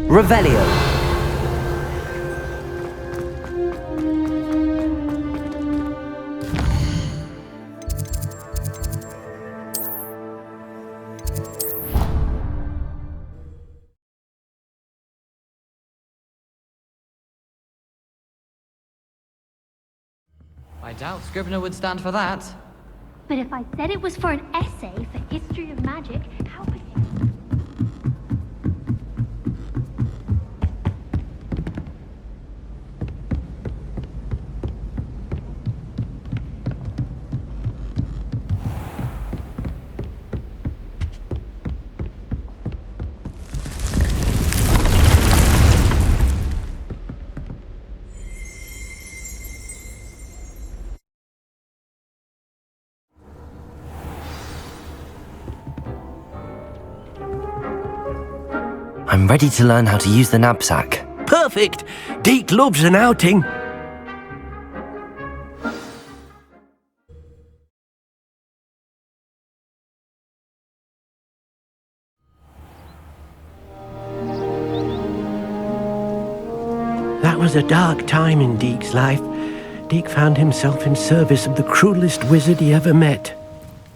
Revelio. I doubt Scrivener would stand for that. But if I said it was for an essay for history of magic, how could you? I'm ready to learn how to use the knapsack. Perfect! Deke loves an outing. That was a dark time in Deke's life. Deke found himself in service of the cruelest wizard he ever met.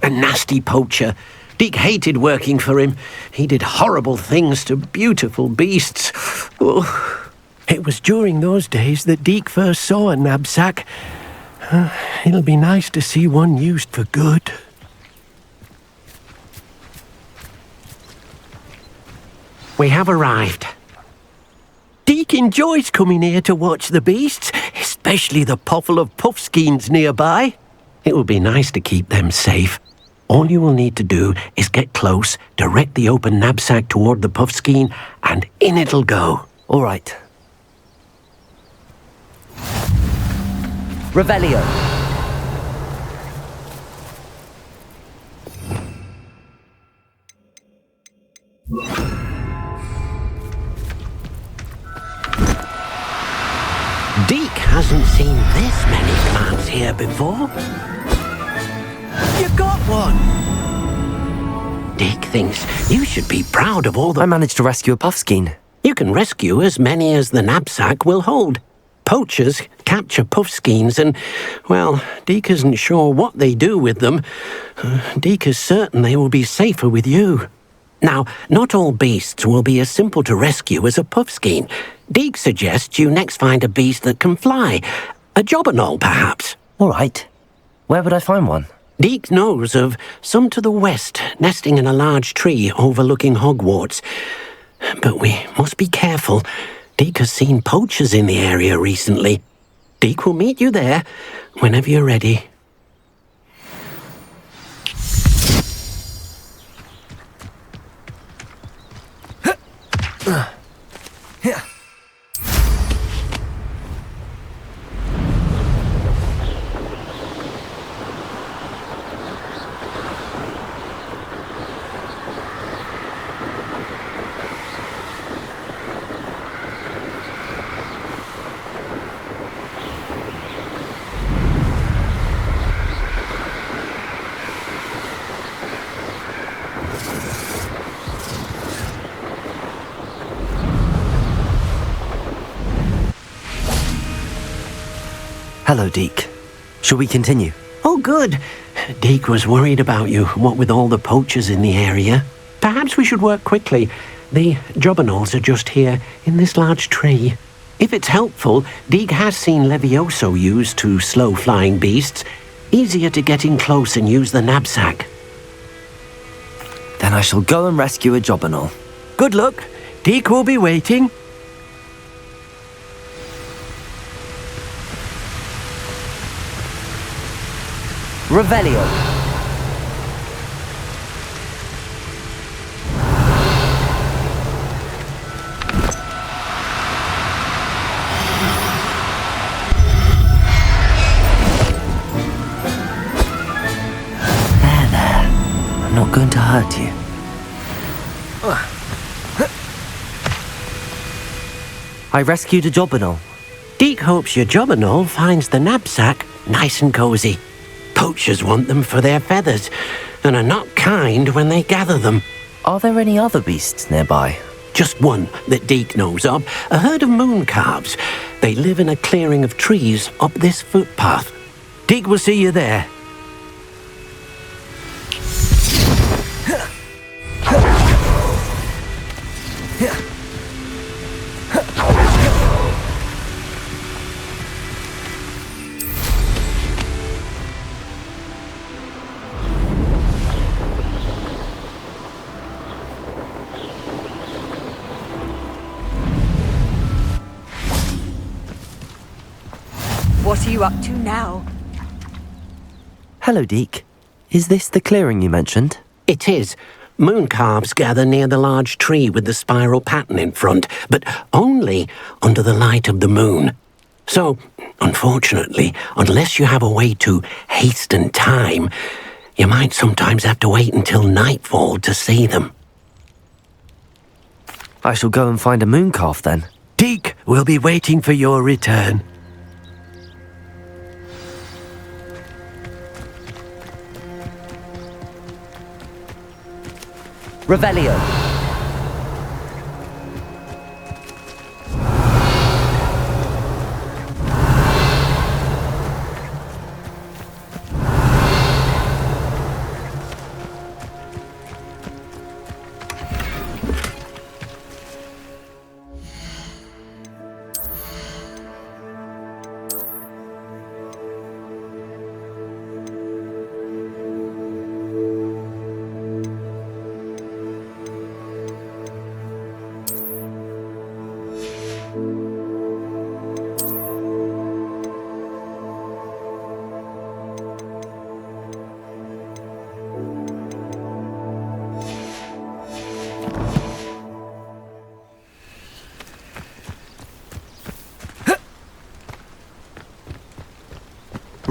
A nasty poacher. Deke hated working for him. He did horrible things to beautiful beasts. Oh. It was during those days that Deke first saw a knapsack. It'll be nice to see one used for good. We have arrived. Deke enjoys coming here to watch the beasts, especially the potful of puffskeins nearby. It will be nice to keep them safe. All you will need to do is get close, direct the open knapsack toward the puffskein, and in it'll go. All right. Revelio. Deke hasn't seen this many plants here before. You got one! Deke thinks you should be proud of all the... I managed to rescue a puffskein. You can rescue as many as the knapsack will hold. Poachers capture puffskeins and, well, Deke isn't sure what they do with them. Deke is certain they will be safer with you. Now, not all beasts will be as simple to rescue as a puffskein. Deke suggests you next find a beast that can fly. A jobberknoll, perhaps. All right. Where would I find one? Deke knows of some to the west, nesting in a large tree overlooking Hogwarts. But we must be careful. Deke has seen poachers in the area recently. Deke will meet you there whenever you're ready. Hello, Deke. Shall we continue? Oh, good. Deke was worried about you, what with all the poachers in the area. Perhaps we should work quickly. The jobberknolls are just here, in this large tree. If it's helpful, Deke has seen Levioso used to slow flying beasts. Easier to get in close and use the knapsack. Then I shall go and rescue a jobberknoll. Good luck. Deke will be waiting. Revelio. There. I'm not going to hurt you. I rescued a jobberknoll. Deke hopes your jobberknoll finds the knapsack nice and cozy. Poachers want them for their feathers, and are not kind when they gather them. Are there any other beasts nearby? Just one that Deke knows of. A herd of moon calves. They live in a clearing of trees up this footpath. Deke will see you there. What are you up to now? Hello, Deke. Is this the clearing you mentioned? It is. Moon calves gather near the large tree with the spiral pattern in front, but only under the light of the moon. So, unfortunately, unless you have a way to hasten time, you might sometimes have to wait until nightfall to see them. I shall go and find a moon calf then. Deke will be waiting for your return. Revelio.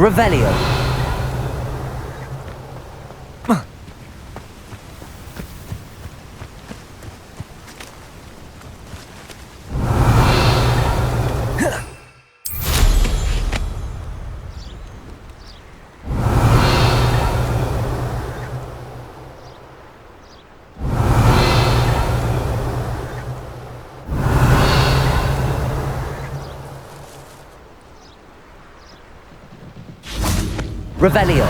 Revelio. Revelio.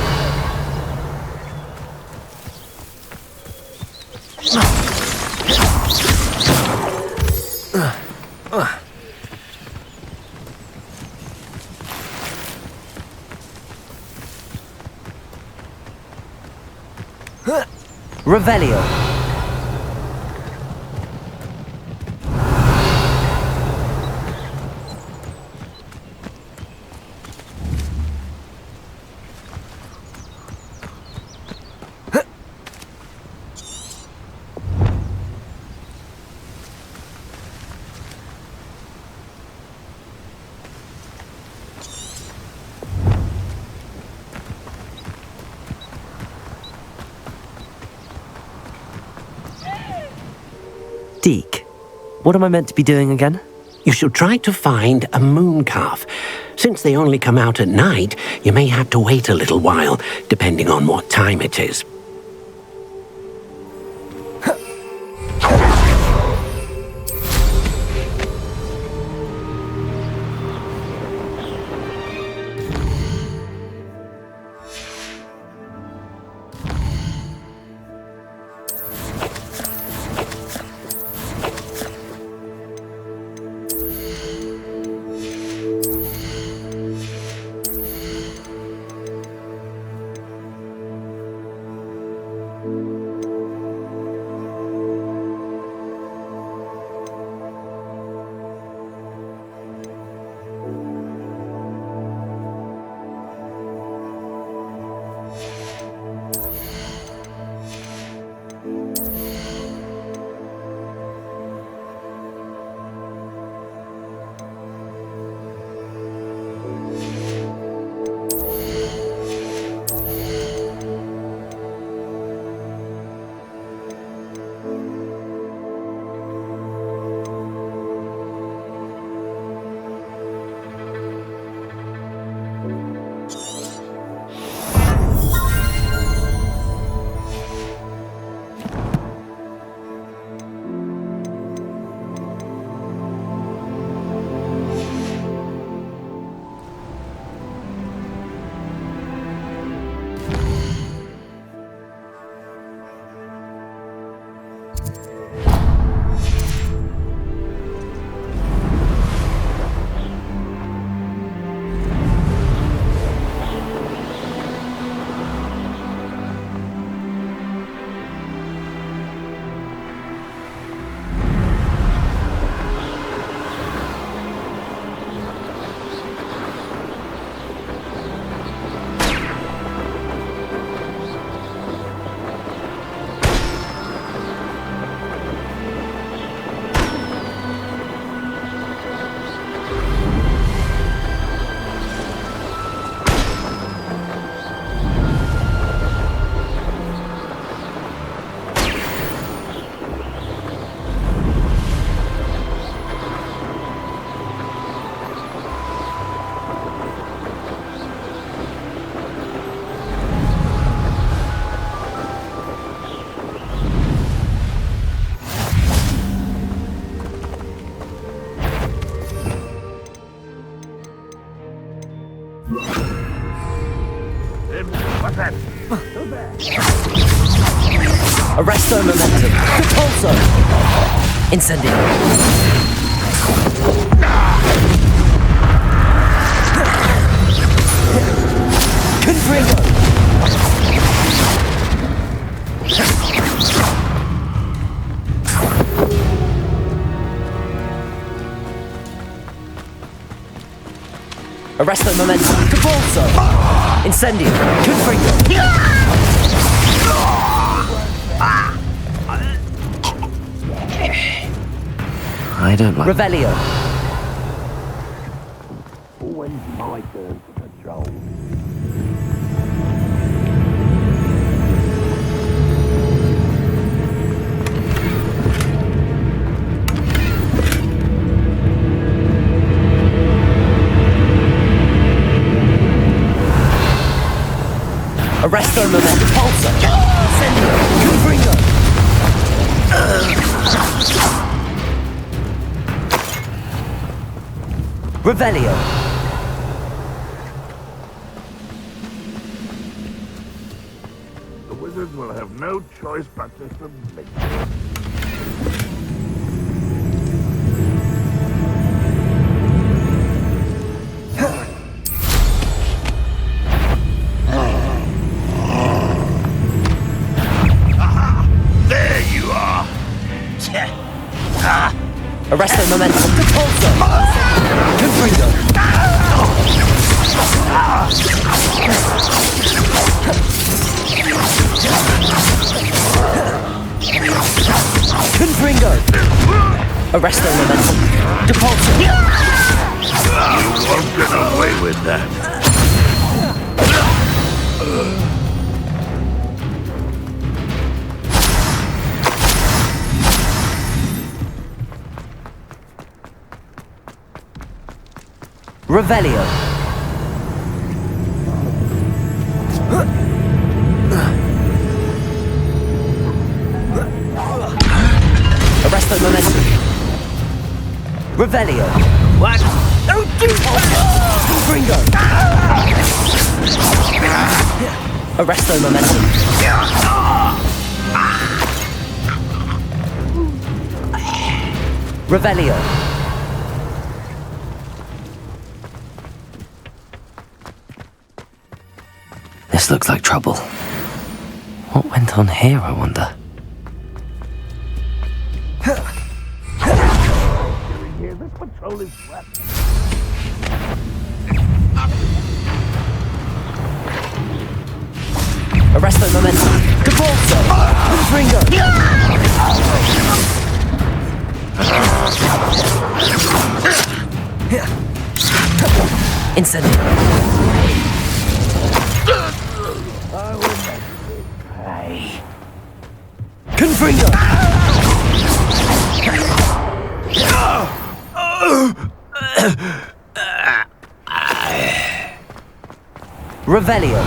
Revelio. Deke, what am I meant to be doing again? You should try to find a moon calf. Since they only come out at night, you may have to wait a little while, depending on what time it is. Arresto momentum. Repulso. Incendio. Confringo. Arresto momentum. Repulso. Incendio. Confringo. I don't like Revelio. When's my turn to patrol? Arresto momentum. Repulso. Incendio. Confringo. Revelio. The wizards will have no choice but to submit. There you are. Arresto momentum. Repulso. Confringo. Confringo. Arresto momentum. Repulso. You won't get away with that. Revelio. Arresto momentum. Revelio. What? Don't do Confringo. Arresto momentum. Revelio. This looks like trouble. What went on here, I wonder? Here, this patrol is wrapped. Arresto momentum. Repulso. Confringo. Incendio. Confringo. Revelio.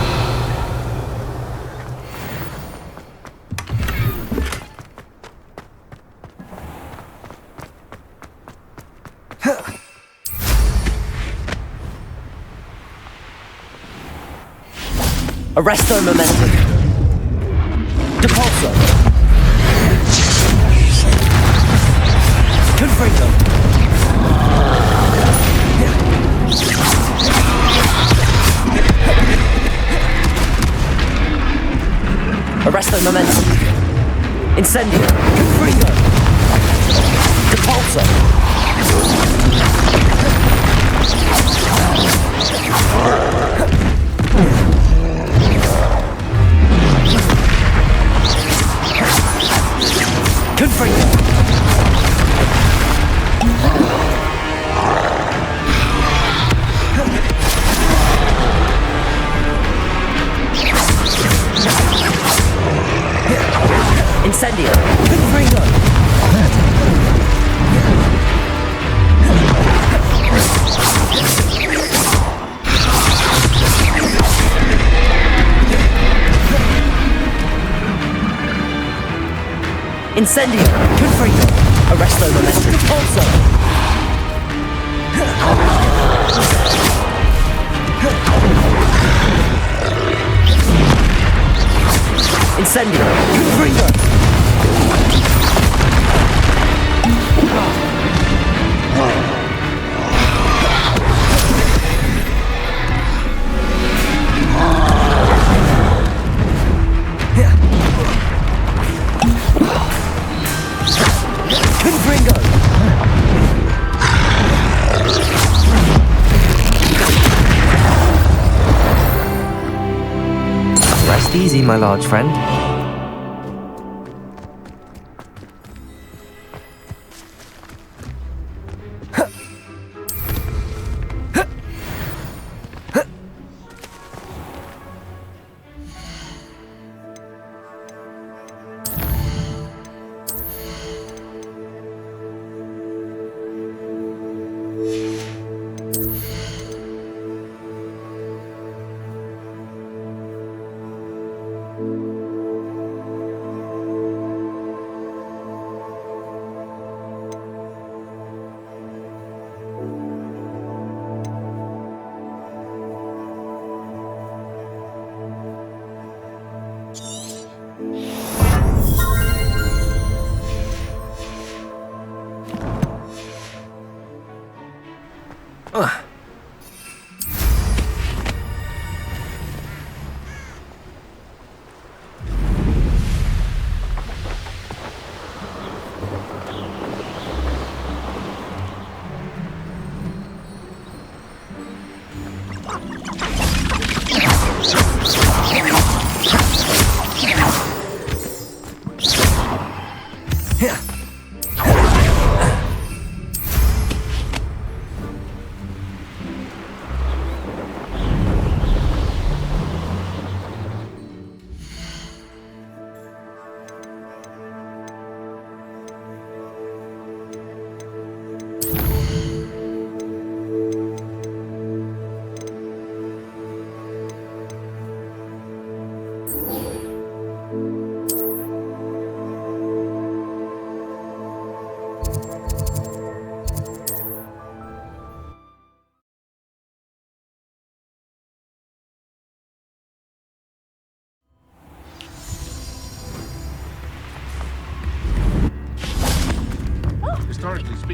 Arresto momentum. Depulso. Confringo. Arresto momentum. Incendio. Confringo. Depulso. Confringo. Incendio. Confringo. Incendio. Confringo. Arresto momentum. Depulso. Ascending! Confringo! Confringo! Rest easy, my large friend.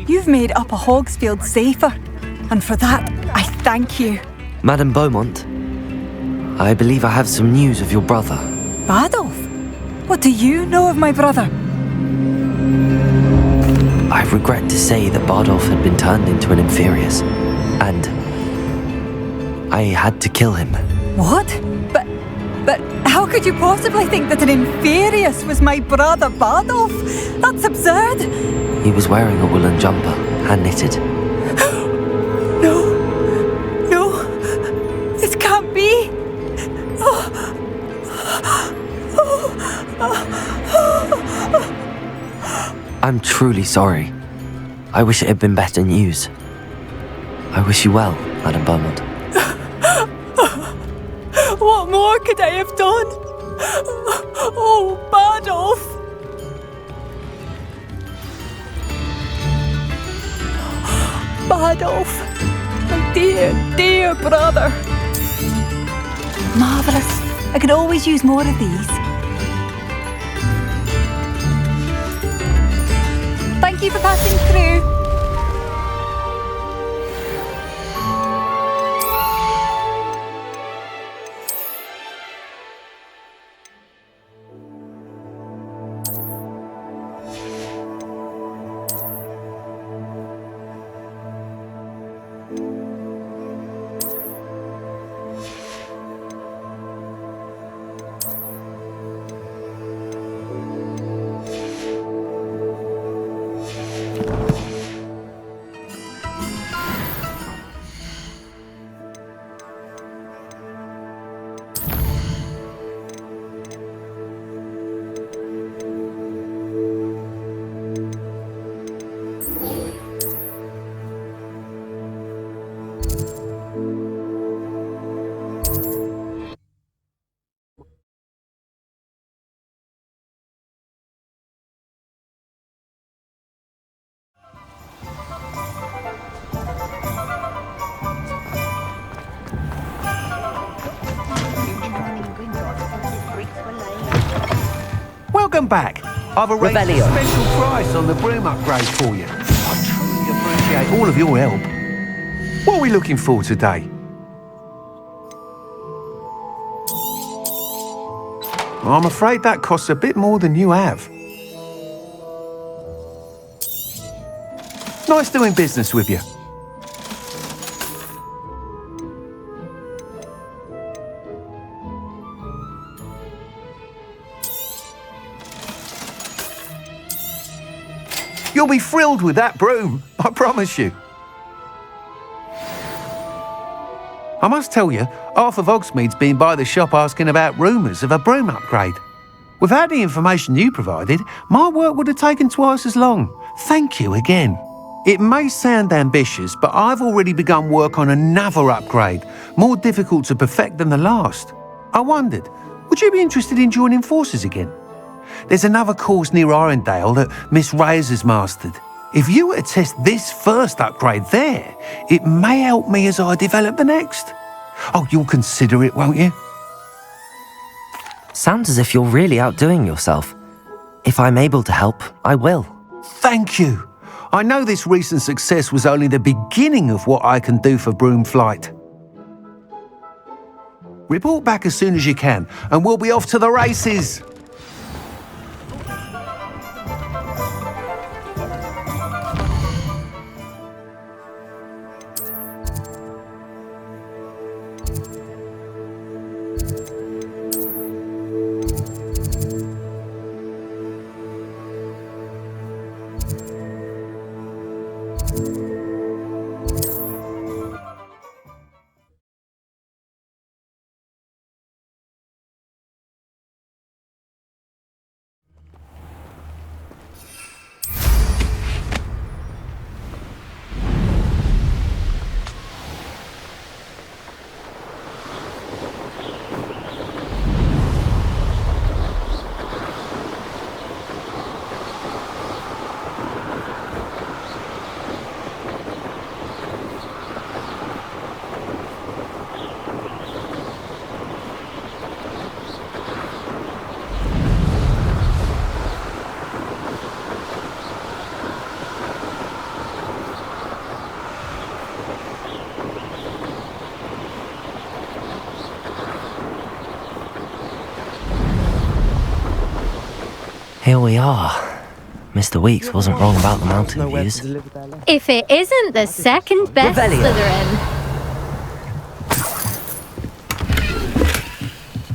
You've made Upper Hogsfield safer, and for that, I thank you. Madame Beaumont, I believe I have some news of your brother. Badolf? What do you know of my brother? I regret to say that Bardolph had been turned into an Inferius, and I had to kill him. What? But how could you possibly think that an Inferius was my brother Bardolph? That's absurd. He was wearing a woolen jumper, hand-knitted. No, this can't be. I'm truly sorry. I wish it had been better news. I wish you well, Madame Beaumont. What more could I have done? Oh, Bardolph! Bardolph, my dear, dear brother. Marvellous. I could always use more of these. Thank you for passing through. Welcome back. I've arranged Revelio. a special price on the broom upgrade for you. I truly appreciate all of your help. What are we looking for today? I'm afraid that costs a bit more than you have. Nice doing business with you. You'll be thrilled with that broom, I promise you. I must tell you, half of Hogsmeade's been by the shop asking about rumours of a broom upgrade. Without the information you provided, my work would have taken twice as long. Thank you again. It may sound ambitious, but I've already begun work on another upgrade, more difficult to perfect than the last. I wondered, would you be interested in joining forces again? There's another course near Arendelle that Miss Reyes has mastered. If you were to test this first upgrade there, it may help me as I develop the next. Oh, you'll consider it, won't you? Sounds as if you're really outdoing yourself. If I'm able to help, I will. Thank you. I know this recent success was only the beginning of what I can do for Broomflight. Report back as soon as you can, and we'll be off to the races. Here we are. Mr. Weeks wasn't wrong about the mountain views. If it isn't the second best Revelio. Slytherin.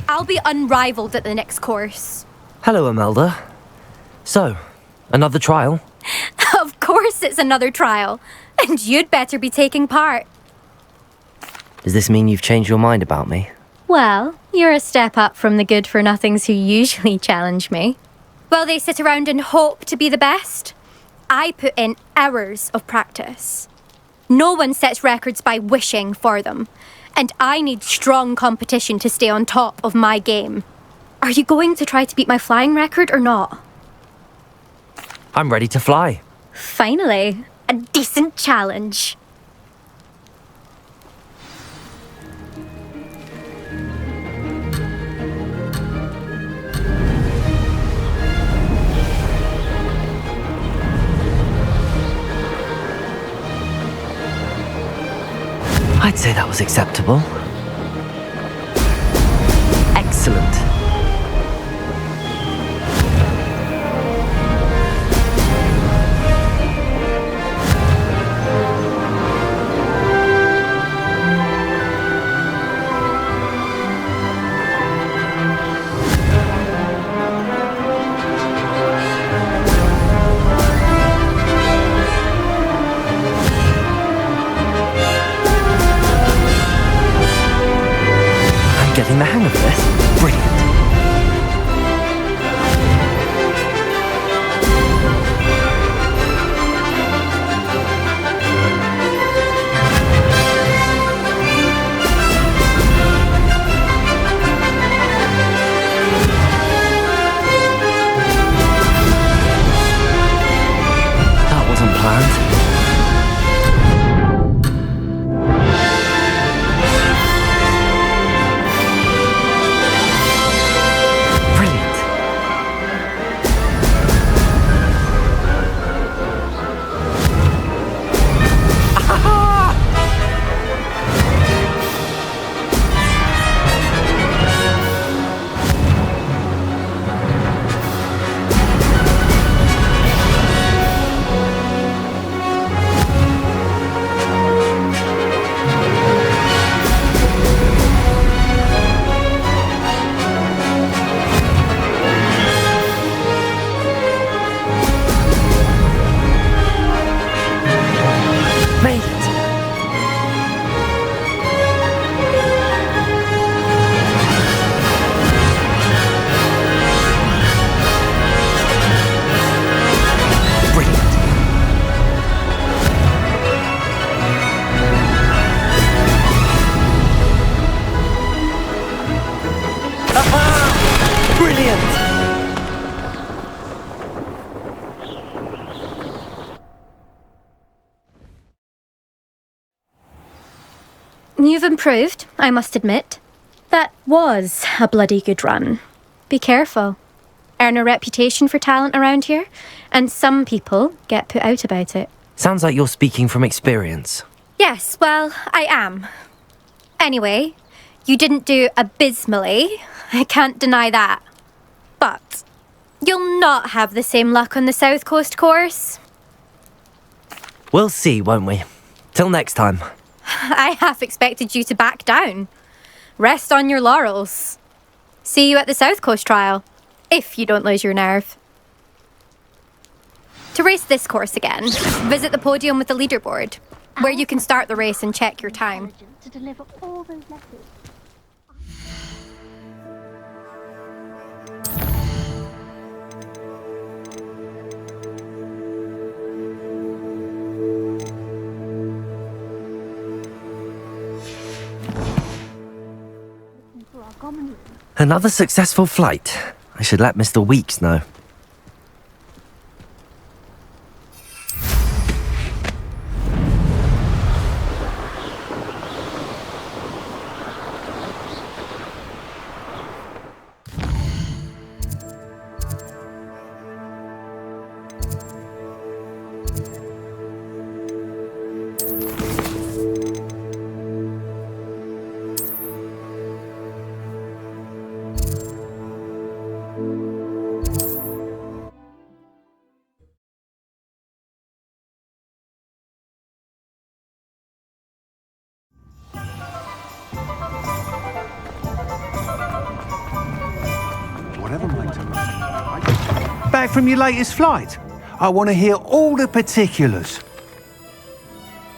I'll be unrivaled at the next course. Hello, Imelda. So, another trial? Of course it's another trial. And you'd better be taking part. Does this mean you've changed your mind about me? Well, you're a step up from the good-for-nothings who usually challenge me. Well, they sit around and hope to be the best. I put in hours of practice. No one sets records by wishing for them. And I need strong competition to stay on top of my game. Are you going to try to beat my flying record or not? I'm ready to fly. Finally, a decent challenge. I'd say that was acceptable. Excellent. Getting the hang of this. Brilliant. That wasn't planned. You've improved, I must admit. That was a bloody good run. Be careful. Earn a reputation for talent around here, and some people get put out about it. Sounds like you're speaking from experience. Yes, well, I am. Anyway, you didn't do abysmally. I can't deny that. But you'll not have the same luck on the South Coast course. We'll see, won't we? Till next time. I half expected you to back down. Rest on your laurels. See you at the South Coast trial, if you don't lose your nerve. To race this course again, visit the podium with the leaderboard, where you can start the race and check your time. To deliver all those letters. Another successful flight. I should let Mr. Weeks know. Back from your latest flight? I want to hear all the particulars.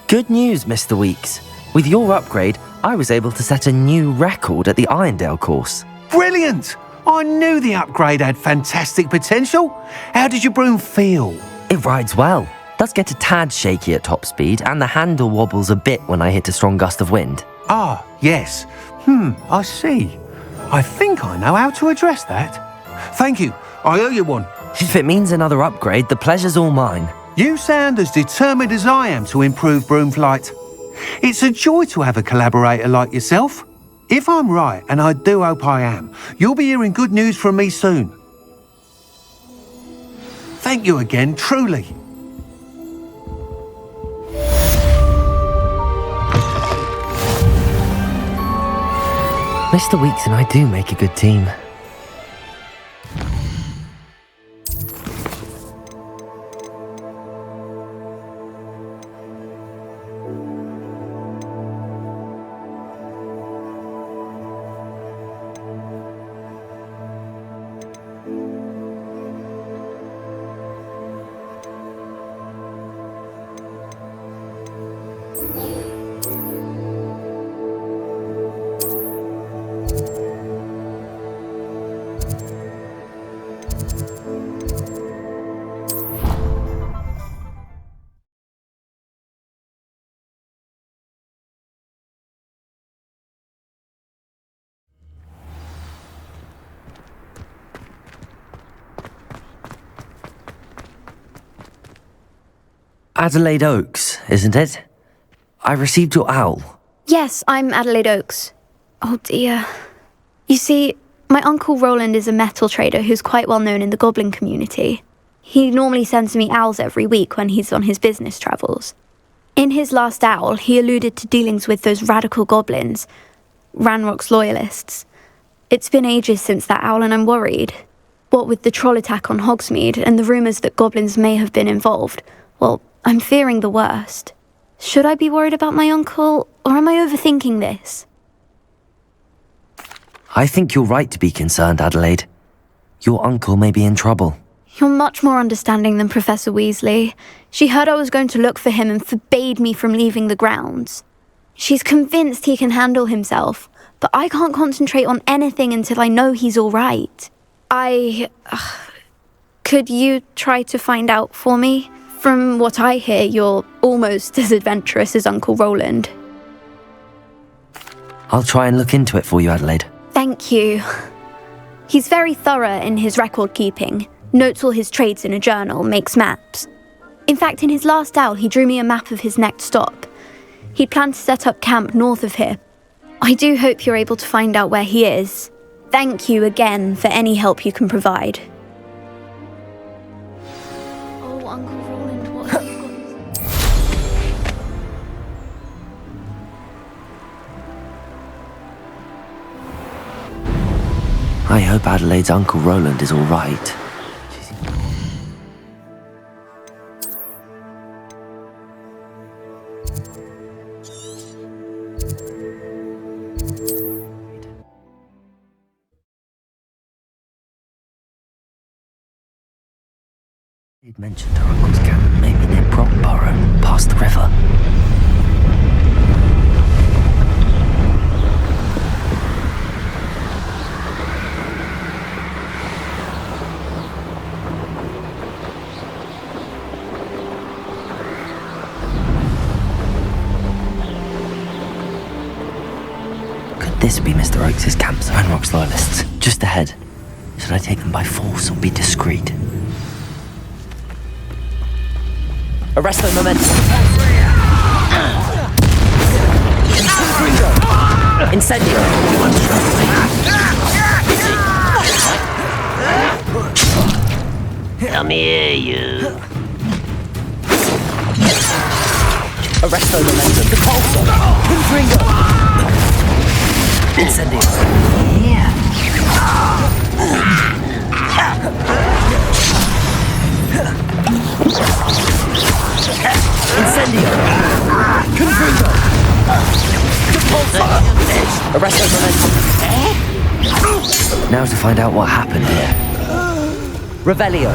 Good news, Mr. Weeks. With your upgrade, I was able to set a new record at the Irondale course. Brilliant! I knew the upgrade had fantastic potential. How did your broom feel? It rides well. Does get a tad shaky at top speed, and the handle wobbles a bit when I hit a strong gust of wind. Ah, yes. I see. I think I know how to address that. Thank you. I owe you one. If it means another upgrade, the pleasure's all mine. You sound as determined as I am to improve broom flight. It's a joy to have a collaborator like yourself. If I'm right, and I do hope I am, you'll be hearing good news from me soon. Thank you again, truly. Mr. Weeks and I do make a good team. Adelaide Oaks, isn't it? I received your owl. Yes, I'm Adelaide Oaks. Oh dear. You see, my Uncle Roland is a metal trader who's quite well known in the goblin community. He normally sends me owls every week when he's on his business travels. In his last owl, he alluded to dealings with those radical goblins, Ranrock's loyalists. It's been ages since that owl and I'm worried. What with the troll attack on Hogsmeade and the rumours that goblins may have been involved, well, I'm fearing the worst. Should I be worried about my uncle, or am I overthinking this? I think you're right to be concerned, Adelaide. Your uncle may be in trouble. You're much more understanding than Professor Weasley. She heard I was going to look for him and forbade me from leaving the grounds. She's convinced he can handle himself, but I can't concentrate on anything until I know he's all right. Could you try to find out for me? From what I hear, you're almost as adventurous as Uncle Roland. I'll try and look into it for you, Adelaide. Thank you. He's very thorough in his record keeping, notes all his trades in a journal, makes maps. In fact, in his last owl, he drew me a map of his next stop. He'd planned to set up camp north of here. I do hope you're able to find out where he is. Thank you again for any help you can provide. Oh, Uncle Roland, what have you got? I hope Adelaide's Uncle Roland is all right. He'd mentioned her uncle's camp, maybe near Brockborough, past the river. Could this be Mr. Oakes' camp? Ranrock's loyalists, just ahead. Should I take them by force or be discreet? Arrest the momentum. Incendio. Come here, you. Arrest the momentum. Repulsor. Confringo. Incendio. Yeah. Incendio! Confringo! Depulso! Arrest the momentum. Now to find out what happened here. Revelio.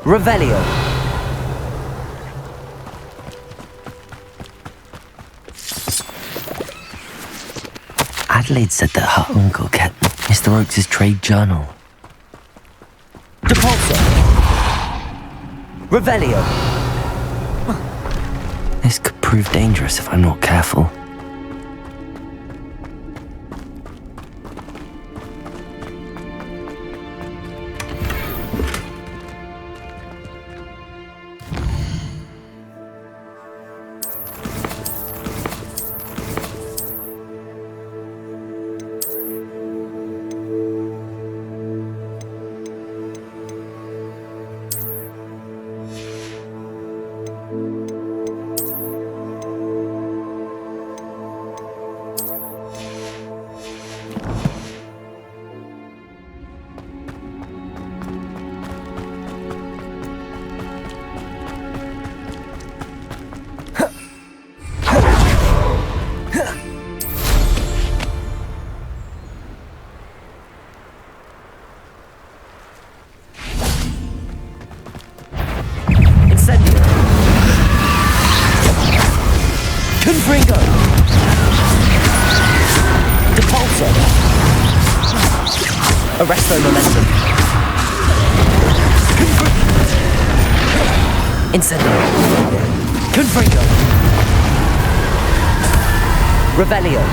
Revelio. Adelaide said that her uncle kept Mr. Oakes' trade journal. Depulso! Revelio! This could prove dangerous if I'm not careful. Confringo! Depulso! Arresto momentum. Incendio. Confringo. Revelio.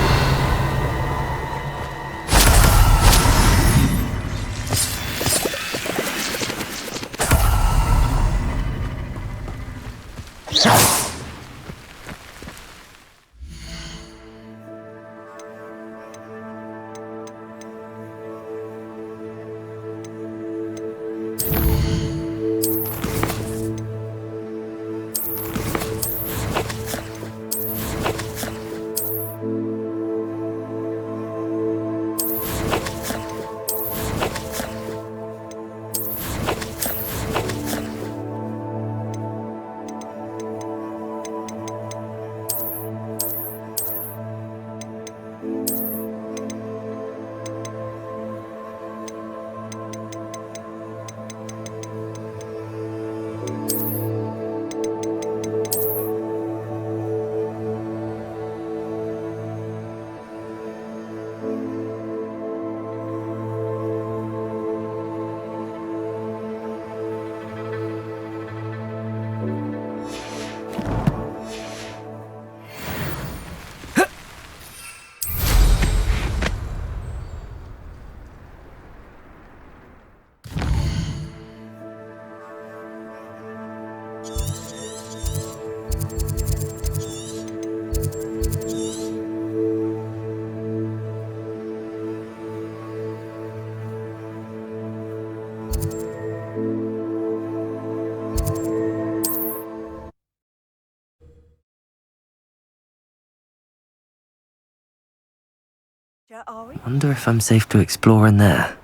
Are we? Wonder if I'm safe to explore in there.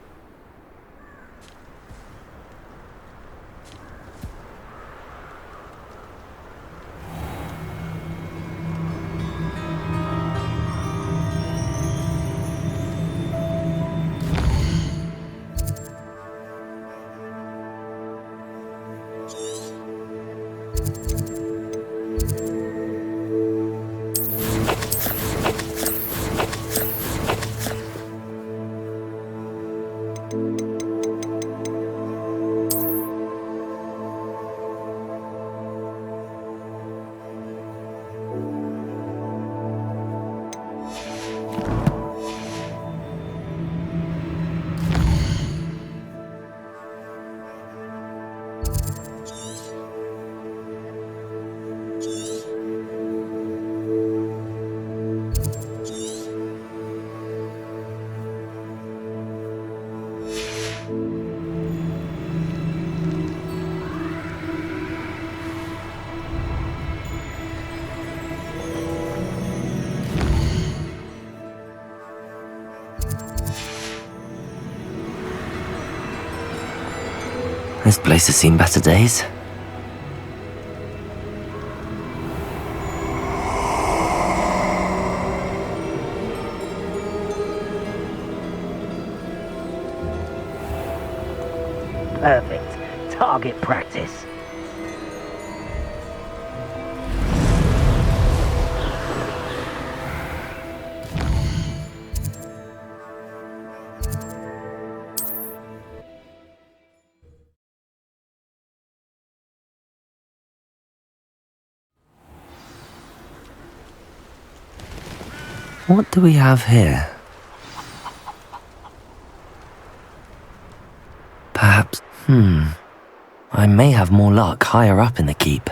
This place has seen better days. Perfect. Target practice. What do we have here? Perhaps, I may have more luck higher up in the keep.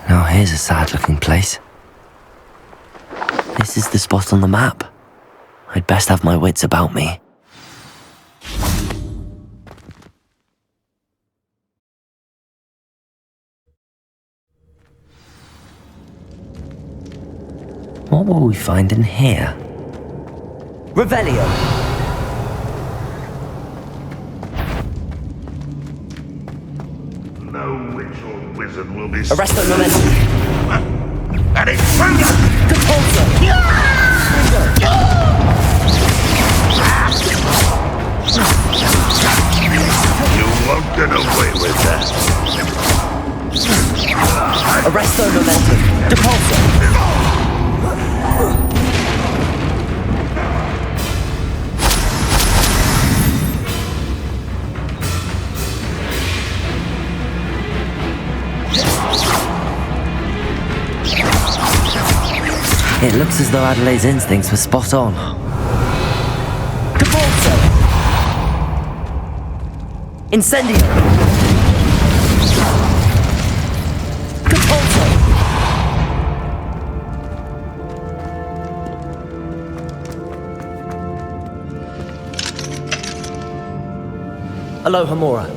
Now here's a sad-looking place. This is the spot on the map. I'd best have my wits about me. What will we find in here? Revelio! No witch or wizard will be... Arresto momentum! And it's further! Compulso! You won't get away with that. Arresto momentum! Depulso! It looks as though Adelaide's instincts were spot on. Compulso! Incendio! Compulso! Aloha Mora.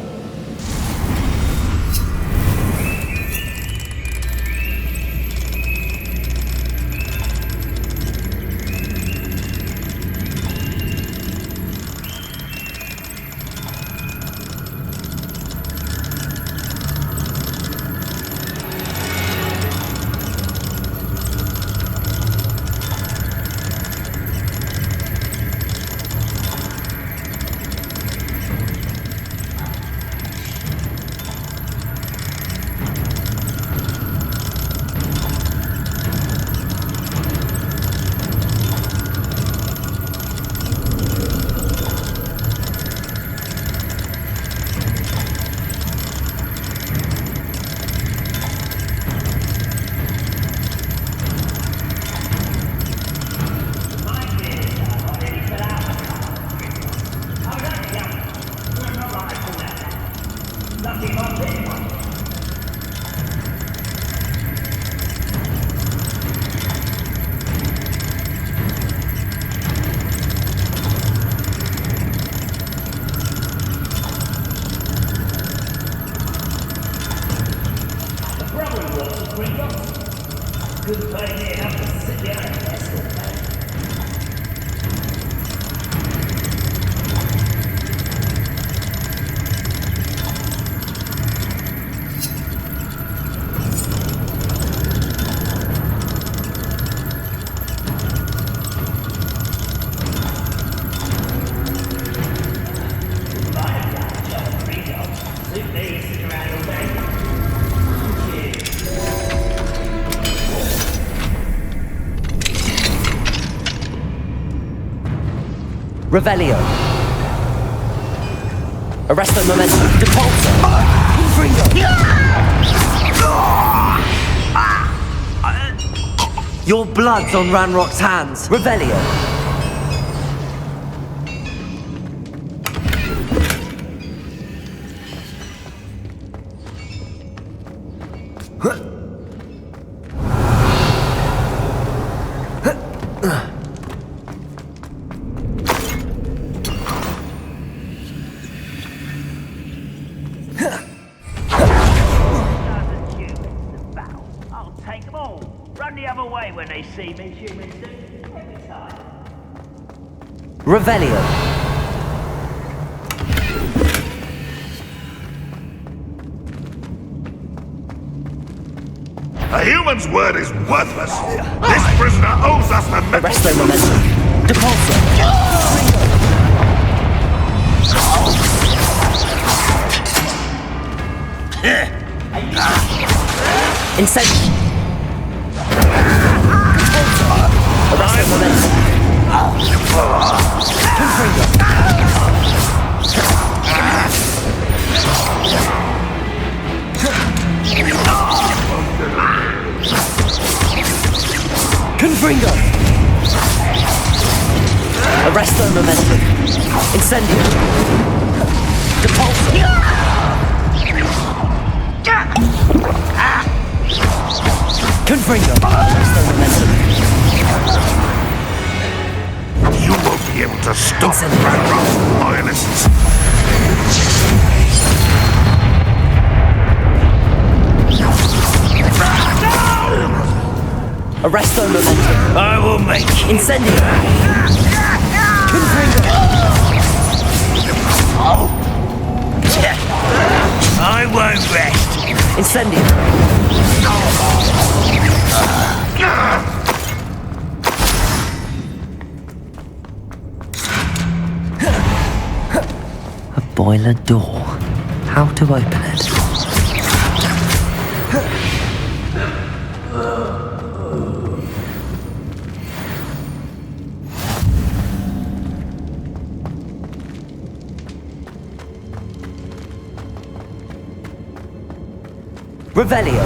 Revelio. Arresto momentum. Depulso. Confringo. Your blood's on Ranrock's hands. Revelio. Revelio. A human's word is worthless. This prisoner owes us the Arresto momentum. Depulso. Incendio. Arresto momentum. Confringo. Confringo. Arresto momentum. Incendio. Depulso. Confringo. Arresto momentum. You won't be able to stop Ranrock's loyalists. Arresto momentum. I will make you. Incendio. Confringo. I won't rest. Incendio. A boiler door. How to open it? Revelio.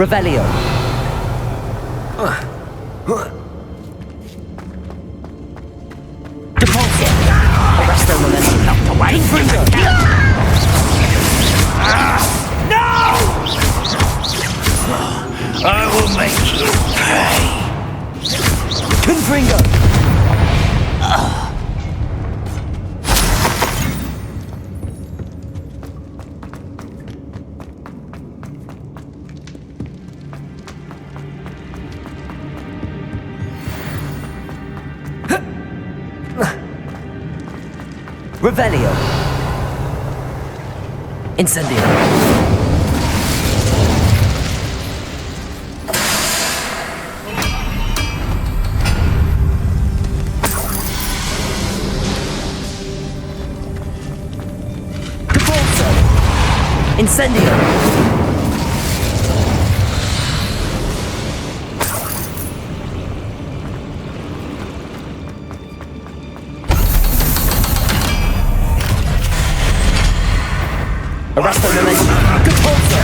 Revelio. Depulso. Arresto momentum. Knocked away. Confringo. No! I will make you pay. Confringo. Revelio. Incendio. Depulso. Incendio. Arresto momentum. Depulso.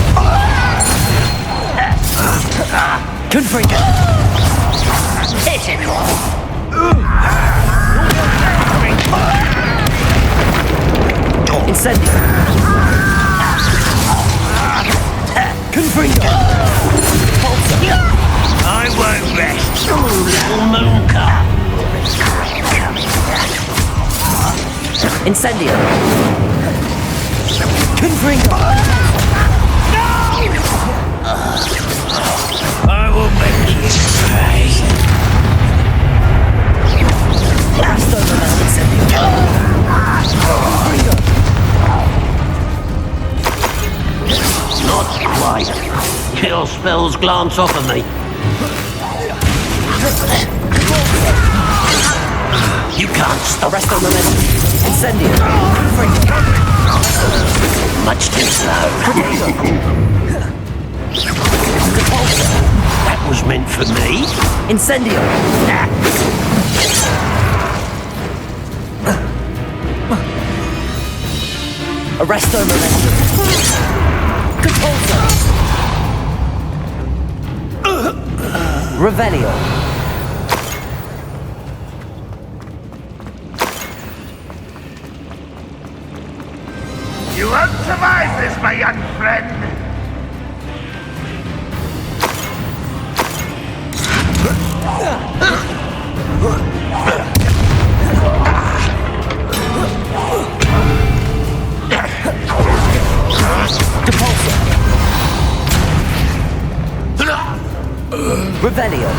Confringo! Incendio! Confringo! I won't rest, little mooncar. Incendio! Confringo! I will make you pay. Not quite. Your spells glance off of me. You can't stop. Arresto momentum. Incendio! Much too slow. That was meant for me. Incendio! Arresto momentum. Repulsor! Revelio! You won't survive this, my young friend. Revelio!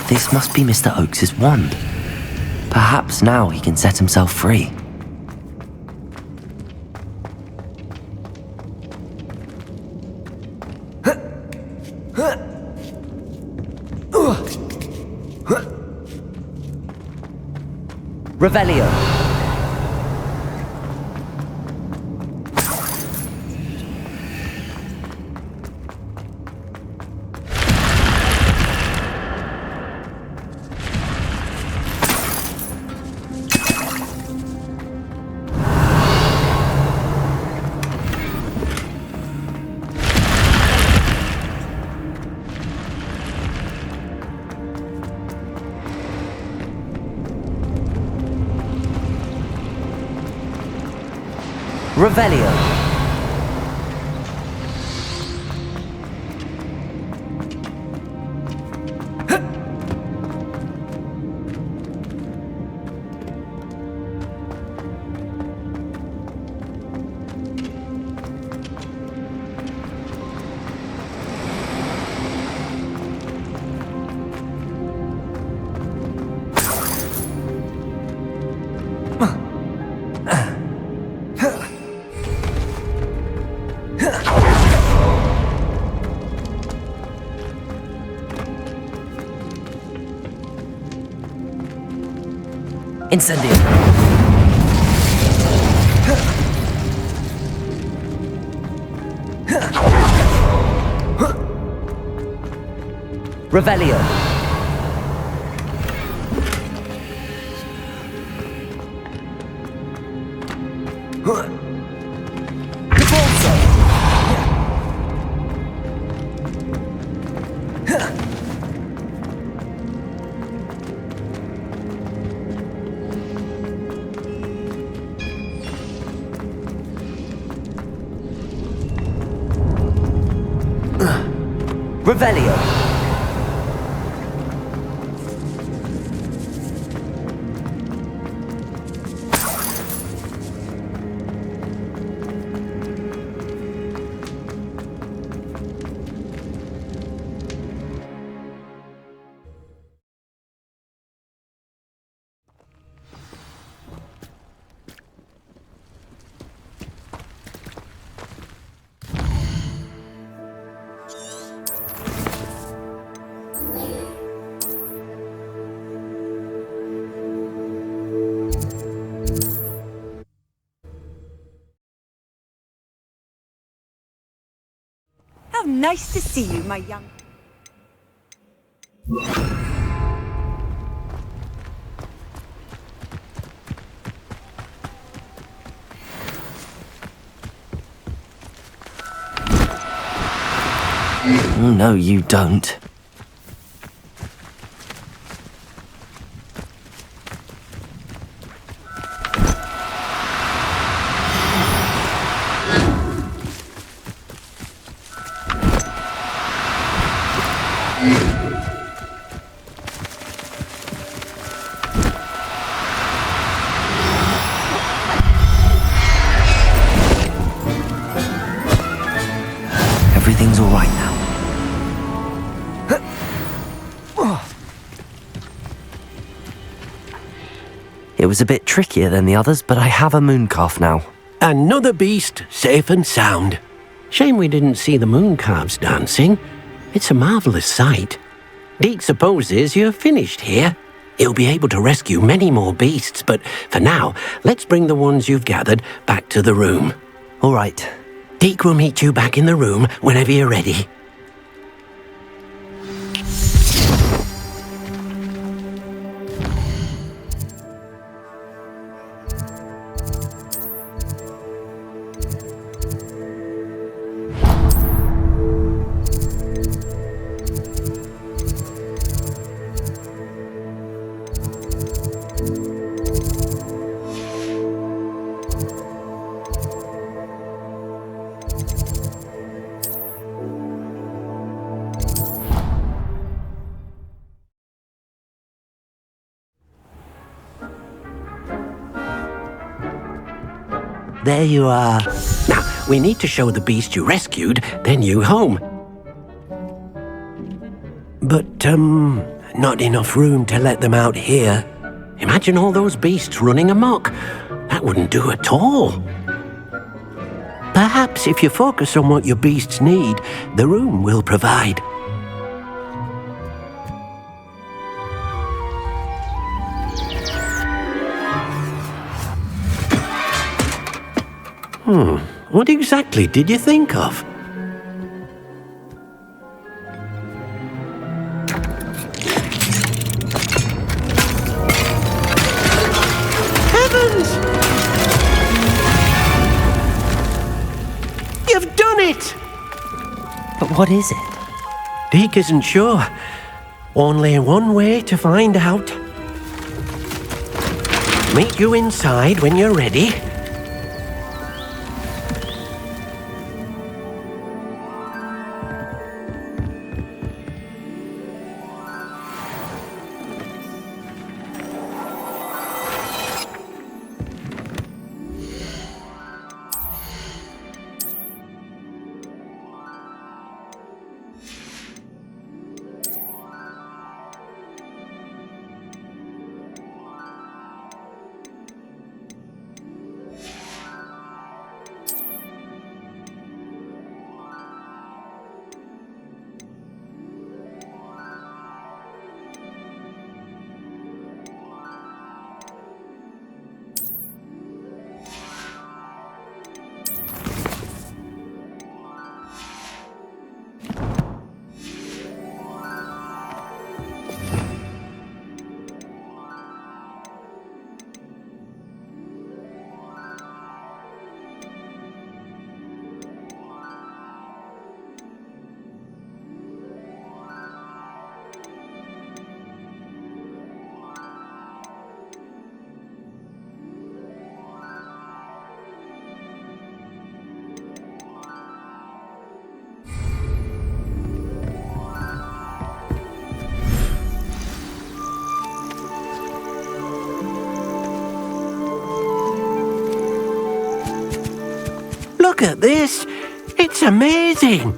This must be Mr. Oakes's wand. Perhaps now he can set himself free. Revelio! Revelio! Incendio! Revelio! Revelio! How nice to see you, my young... No, you don't. Everything's all right now. It was a bit trickier than the others, but I have a mooncalf now. Another beast, safe and sound. Shame we didn't see the mooncalves dancing. It's a marvellous sight. Deke supposes you're finished here. He'll be able to rescue many more beasts, but for now, let's bring the ones you've gathered back to the room. All right. Deke will meet you back in the room whenever you're ready. There you are. Now, we need to show the beast you rescued their new home. But, not enough room to let them out here. Imagine all those beasts running amok. That wouldn't do at all. Perhaps if you focus on what your beasts need, the room will provide. What exactly did you think of? Heavens! You've done it! But what is it? Deke isn't sure. Only one way to find out. Meet you inside when you're ready. Look at this. It's amazing.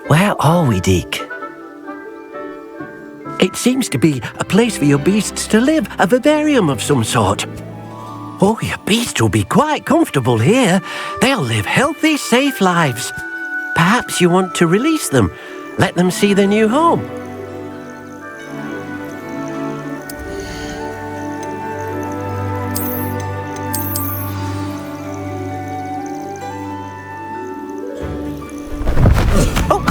Where are we, Deke? It seems to be a place for your beasts to live, a vivarium of some sort. Oh, your beasts will be quite comfortable here. They'll live healthy, safe lives. Perhaps you want to release them. Let them see their new home. Oh!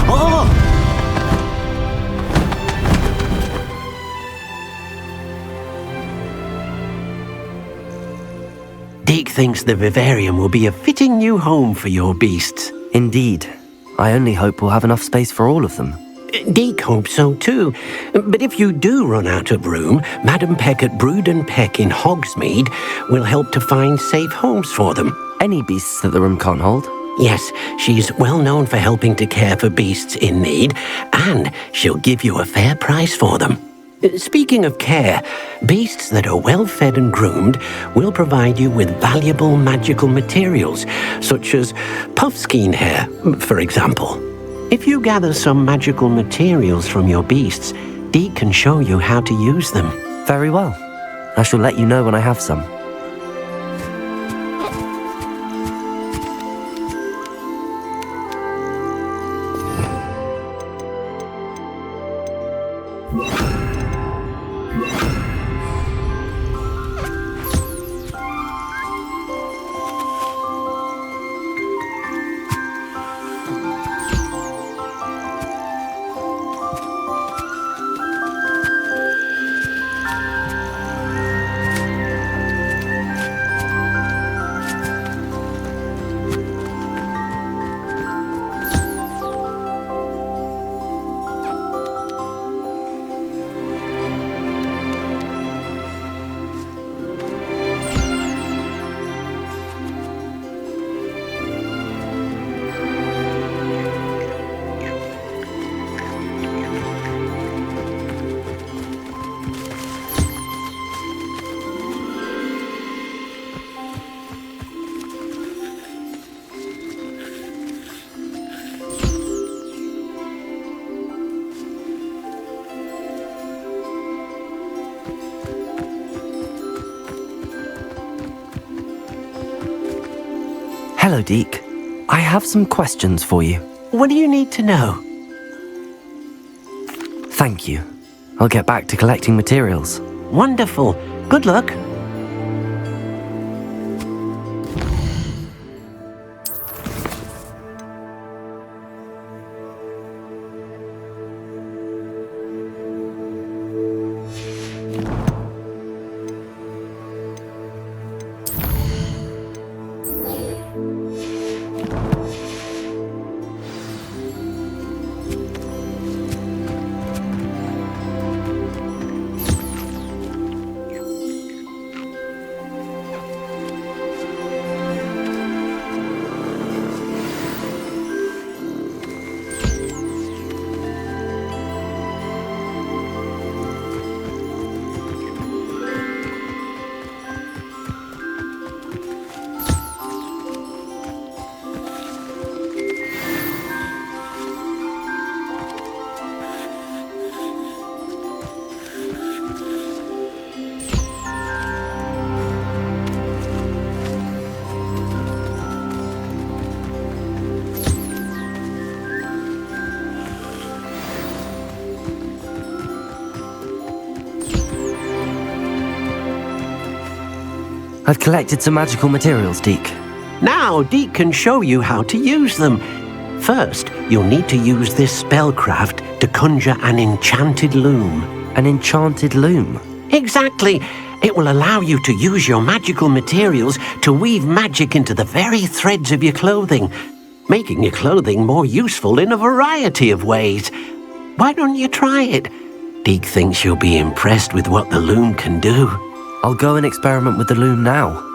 Oh! Deke thinks the vivarium will be a fitting new home for your beasts. Indeed. I only hope we'll have enough space for all of them. Deke hopes so too. But if you do run out of room, Madam Peck at Brood and Peck in Hogsmeade will help to find safe homes for them. Any beasts that the room can't hold? Yes, she's well known for helping to care for beasts in need, and she'll give you a fair price for them. Speaking of care, beasts that are well fed and groomed will provide you with valuable magical materials, such as puffskein hair, for example. If you gather some magical materials from your beasts, Deke can show you how to use them. Very well. I shall let you know when I have some. Hello, Deke. I have some questions for you. What do you need to know? Thank you. I'll get back to collecting materials. Wonderful. Good luck. I've collected some magical materials, Deke. Now Deke can show you how to use them. First, you'll need to use this spellcraft to conjure an enchanted loom. An enchanted loom? Exactly. It will allow you to use your magical materials to weave magic into the very threads of your clothing, making your clothing more useful in a variety of ways. Why don't you try it? Deke thinks you'll be impressed with what the loom can do. I'll go and experiment with the loom now.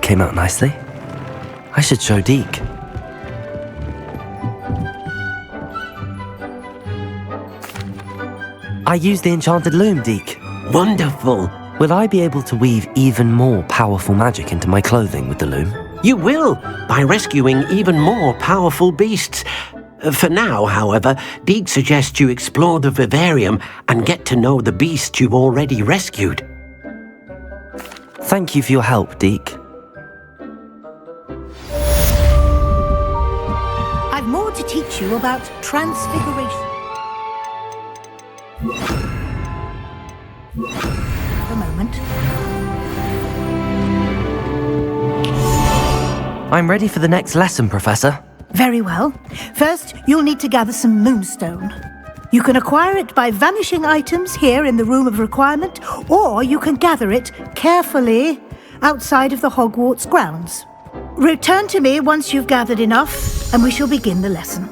Came out nicely. I should show Deke. I used the enchanted loom, Deke. Wonderful. Will I be able to weave even more powerful magic into my clothing with the loom? You will, by rescuing even more powerful beasts. For now, however, Deke suggests you explore the vivarium and get to know the beasts you've already rescued. Thank you for your help, Deke. I've more to teach you about transfiguration. A moment. I'm ready for the next lesson, Professor. Very well. First, you'll need to gather some moonstone. You can acquire it by vanishing items here in the Room of Requirement, or you can gather it carefully outside of the Hogwarts grounds. Return to me once you've gathered enough, and we shall begin the lesson.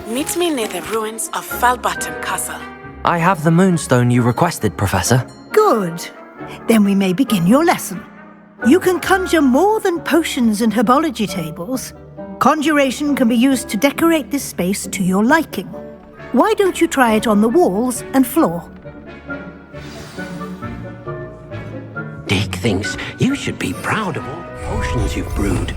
Meet me near the ruins of Falbottom Castle. I have the moonstone you requested, Professor. Good. Then we may begin your lesson. You can conjure more than potions and herbology tables. Conjuration can be used to decorate this space to your liking. Why don't you try it on the walls and floor? Deke thinks you should be proud of all the potions you've brewed.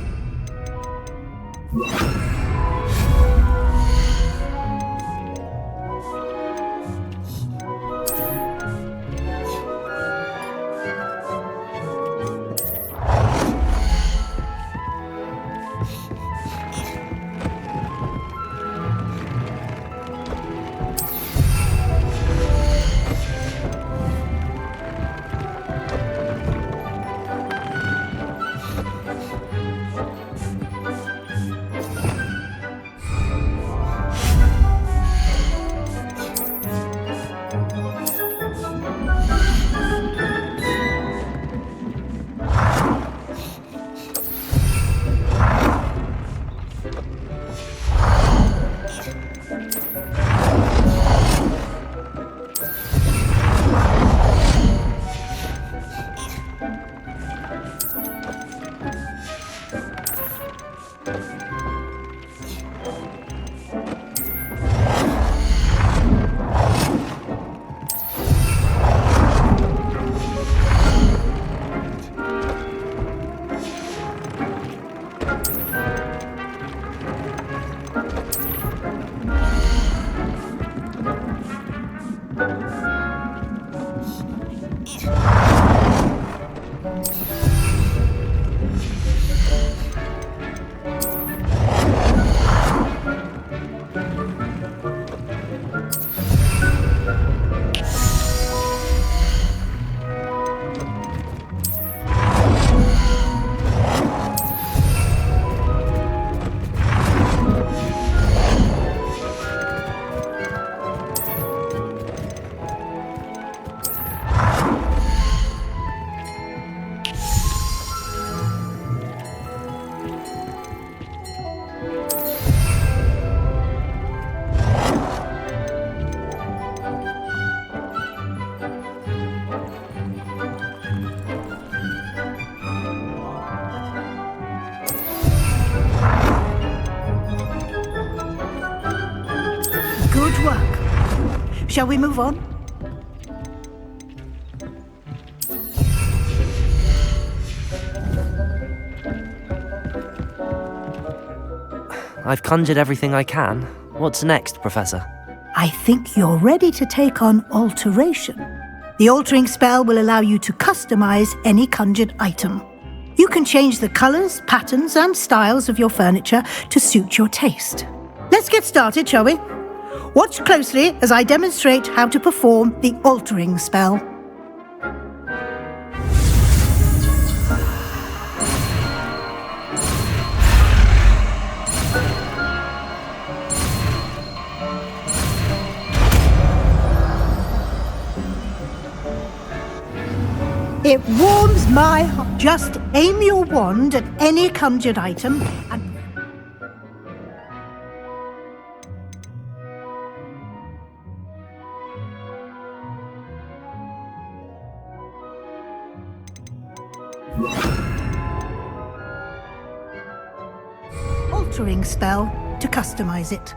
Good work. Shall we move on? I've conjured everything I can. What's next, Professor? I think you're ready to take on alteration. The altering spell will allow you to customize any conjured item. You can change the colors, patterns, and styles of your furniture to suit your taste. Let's get started, shall we? Watch closely as I demonstrate how to perform the altering spell. It warms my heart. Just aim your wand at any conjured item and... altering spell to customize it.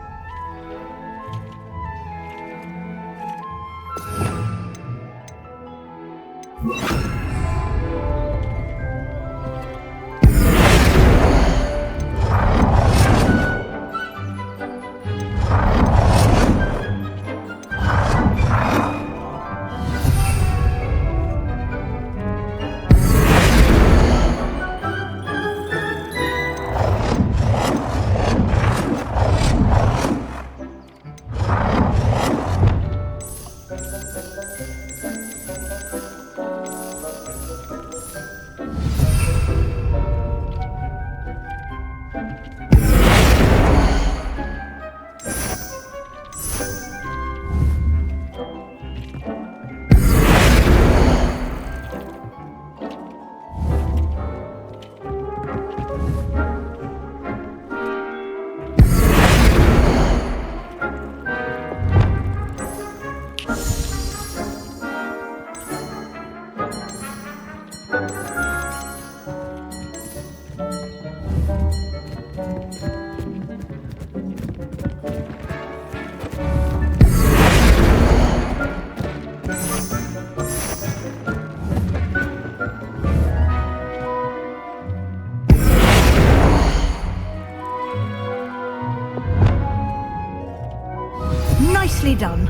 Nicely done.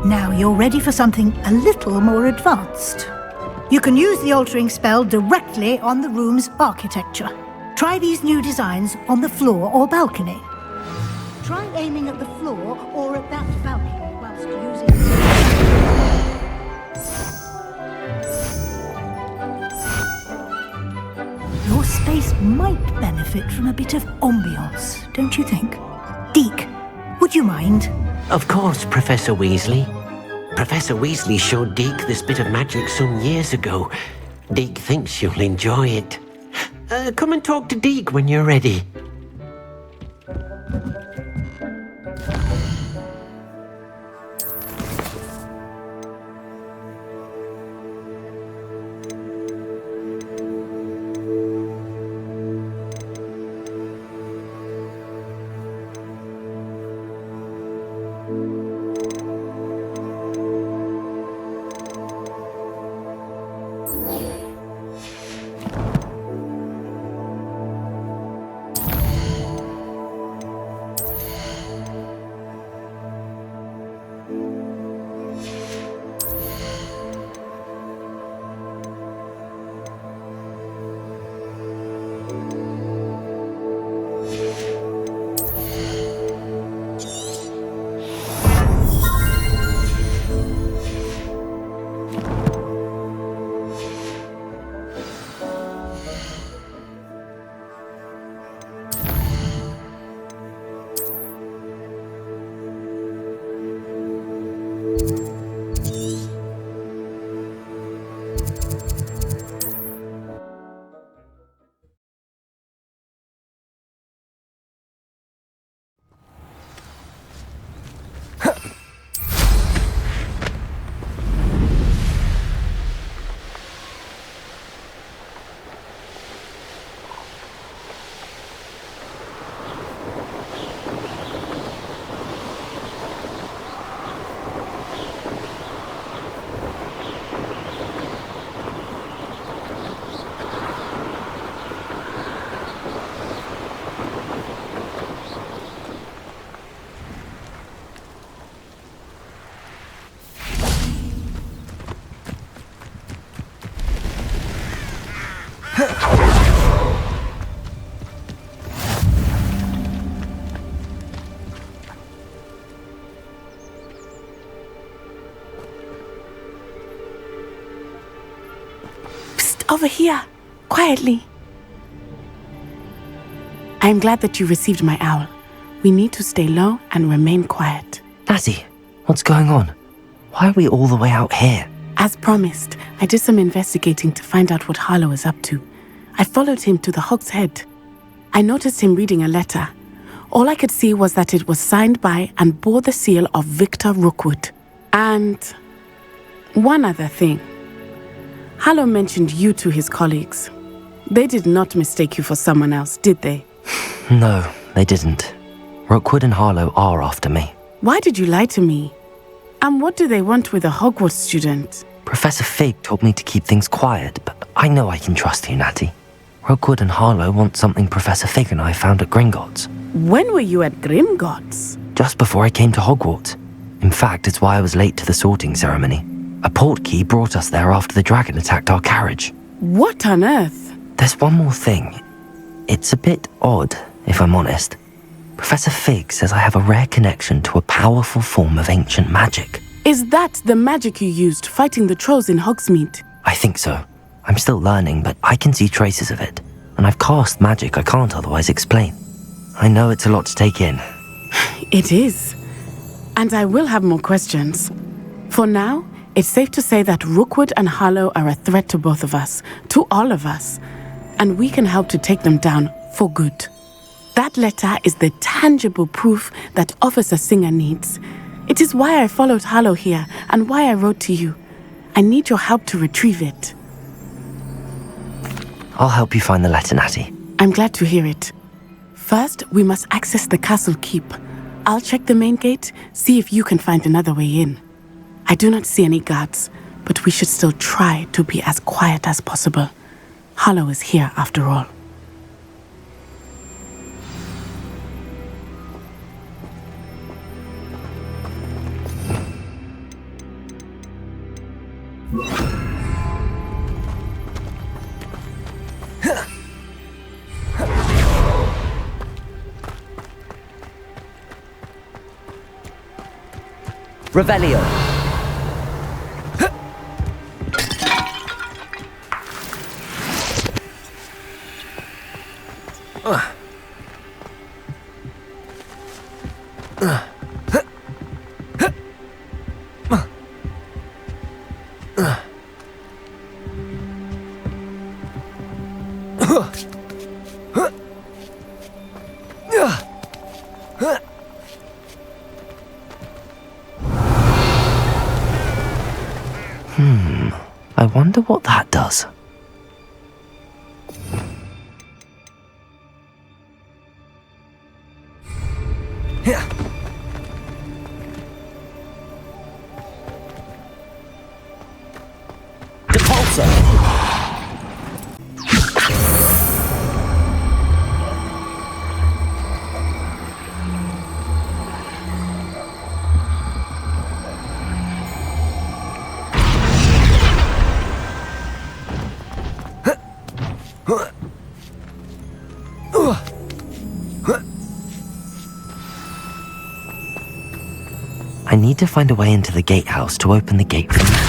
Now you're ready for something a little more advanced. You can use the altering spell directly on the room's architecture. Try these new designs on the floor or balcony. Try aiming at the floor or at that balcony whilst using... Your space might benefit from a bit of ambiance, don't you think? Deke, would you mind? Of course, Professor Weasley. Professor Weasley showed Deke this bit of magic some years ago. Deke thinks you'll enjoy it. Come and talk to Deke when you're ready. Psst, over here. Quietly. I am glad that you received my owl. We need to stay low and remain quiet. Natty, what's going on? Why are we all the way out here? As promised, I did some investigating to find out what Harlow is up to. I followed him to the Hog's Head. I noticed him reading a letter. All I could see was that it was signed by and bore the seal of Victor Rookwood. And one other thing. Harlow mentioned you to his colleagues. They did not mistake you for someone else, did they? No, they didn't. Rookwood and Harlow are after me. Why did you lie to me? And what do they want with a Hogwarts student? Professor Fig told me to keep things quiet, but I know I can trust you, Natty. Rookwood and Harlow want something Professor Fig and I found at Gringotts. When were you at Gringotts? Just before I came to Hogwarts. In fact, it's why I was late to the sorting ceremony. A portkey brought us there after the dragon attacked our carriage. What on earth? There's one more thing. It's a bit odd, if I'm honest. Professor Fig says I have a rare connection to a powerful form of ancient magic. Is that the magic you used fighting the trolls in Hogsmeade? I think so. I'm still learning, but I can see traces of it. And I've cast magic I can't otherwise explain. I know it's a lot to take in. It is. And I will have more questions. For now, it's safe to say that Rookwood and Harlow are a threat to both of us, to all of us. And we can help to take them down for good. That letter is the tangible proof that Officer Singer needs. It is why I followed Harlow here and why I wrote to you. I need your help to retrieve it. I'll help you find the letter, Natty. I'm glad to hear it. First, we must access the castle keep. I'll check the main gate, see if you can find another way in. I do not see any guards, but we should still try to be as quiet as possible. Harlow is here after all. Revelio. I wonder what that does. I need to find a way into the gatehouse to open the gate for Natty.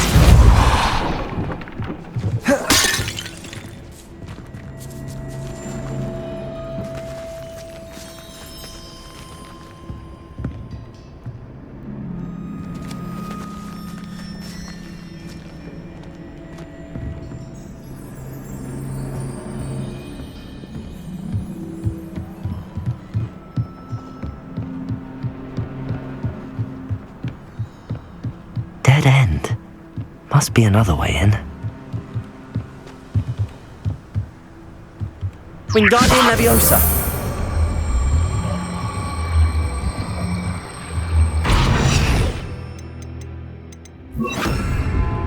Dead end. Must be another way in. Wingardium Leviosa.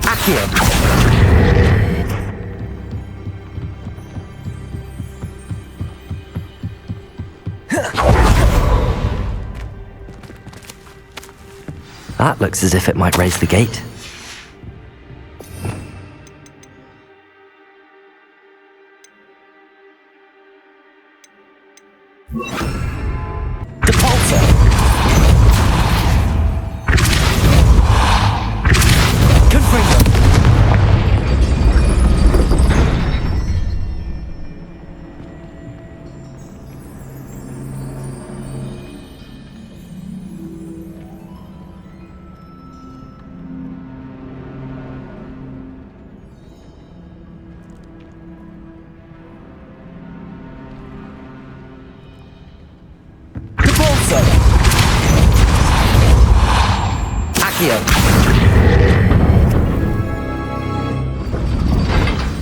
Accio. That looks as if it might raise the gate. Depulsor. Confringo.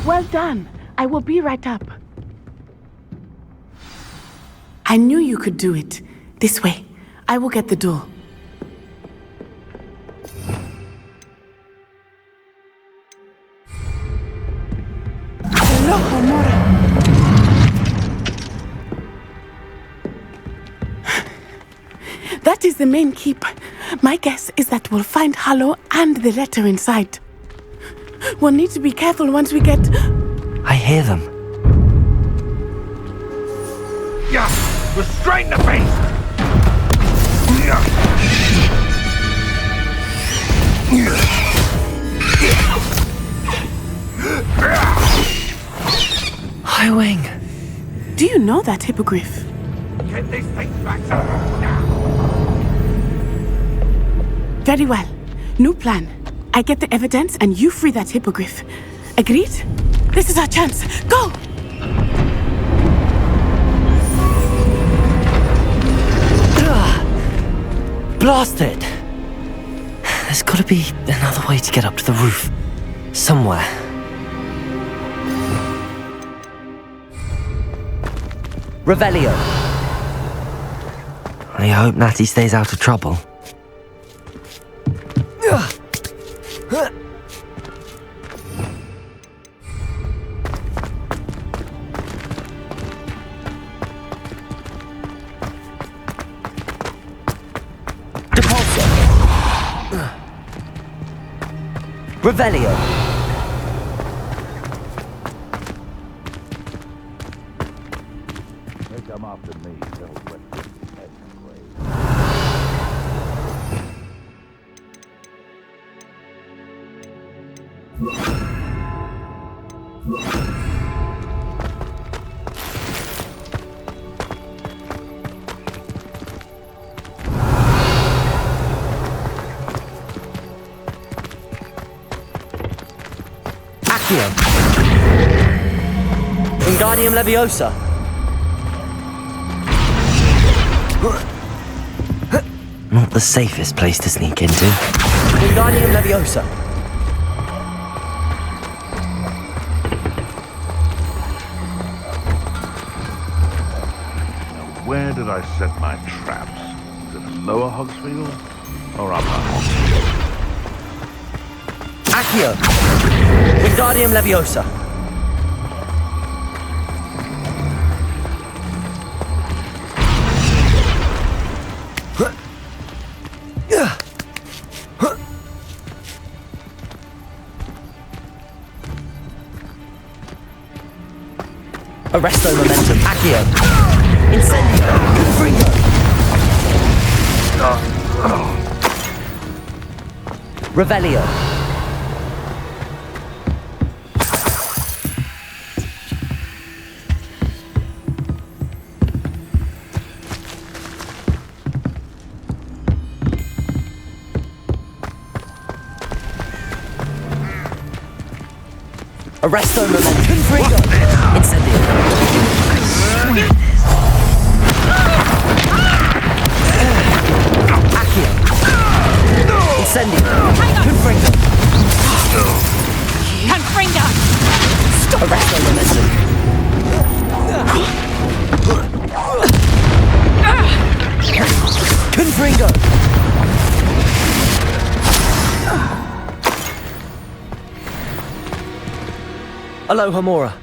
Well done. I will be right up. I knew you could do it. This way. I will get the door. Hello, Homura. That is the main keep. My guess is that we'll find Hallow and the letter inside. We'll need to be careful once we get... I hear them. Yeah, restrain the beast! Highwing. Do you know that hippogriff? Get these things back now! Very well. New plan. I get the evidence and you free that hippogriff. Agreed? This is our chance. Go! Blast it! There's gotta be another way to get up to the roof. Somewhere. Revelio. I hope Natty stays out of trouble. Revelio. They come after me, they'll wet this head grave. Wingardium Leviosa. Not the safest place to sneak into. Wingardium Leviosa. Now, where did I set my traps? Is it lower Hogsfield or upper Hogsfield? Accio. Wingardium Leviosa. Arresto momentum. Accio. Incendio. Confringo. Revelio. Arresto momentum. Confringo. Incendio. Accio. Incendio. Confringo. Confringo! Stop! Arresto momentum. Confringo. Aloha Mora.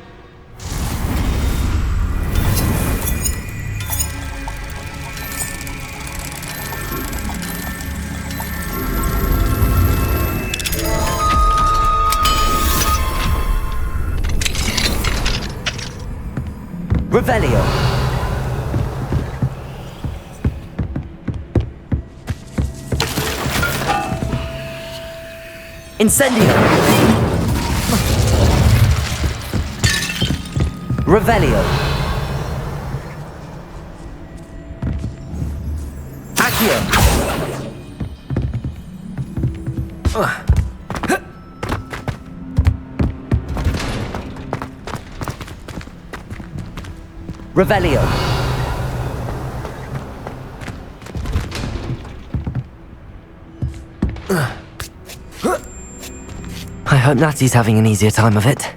Revelio. Incendio! Revelio! Accio! Revelio! I hope Natty's having an easier time of it.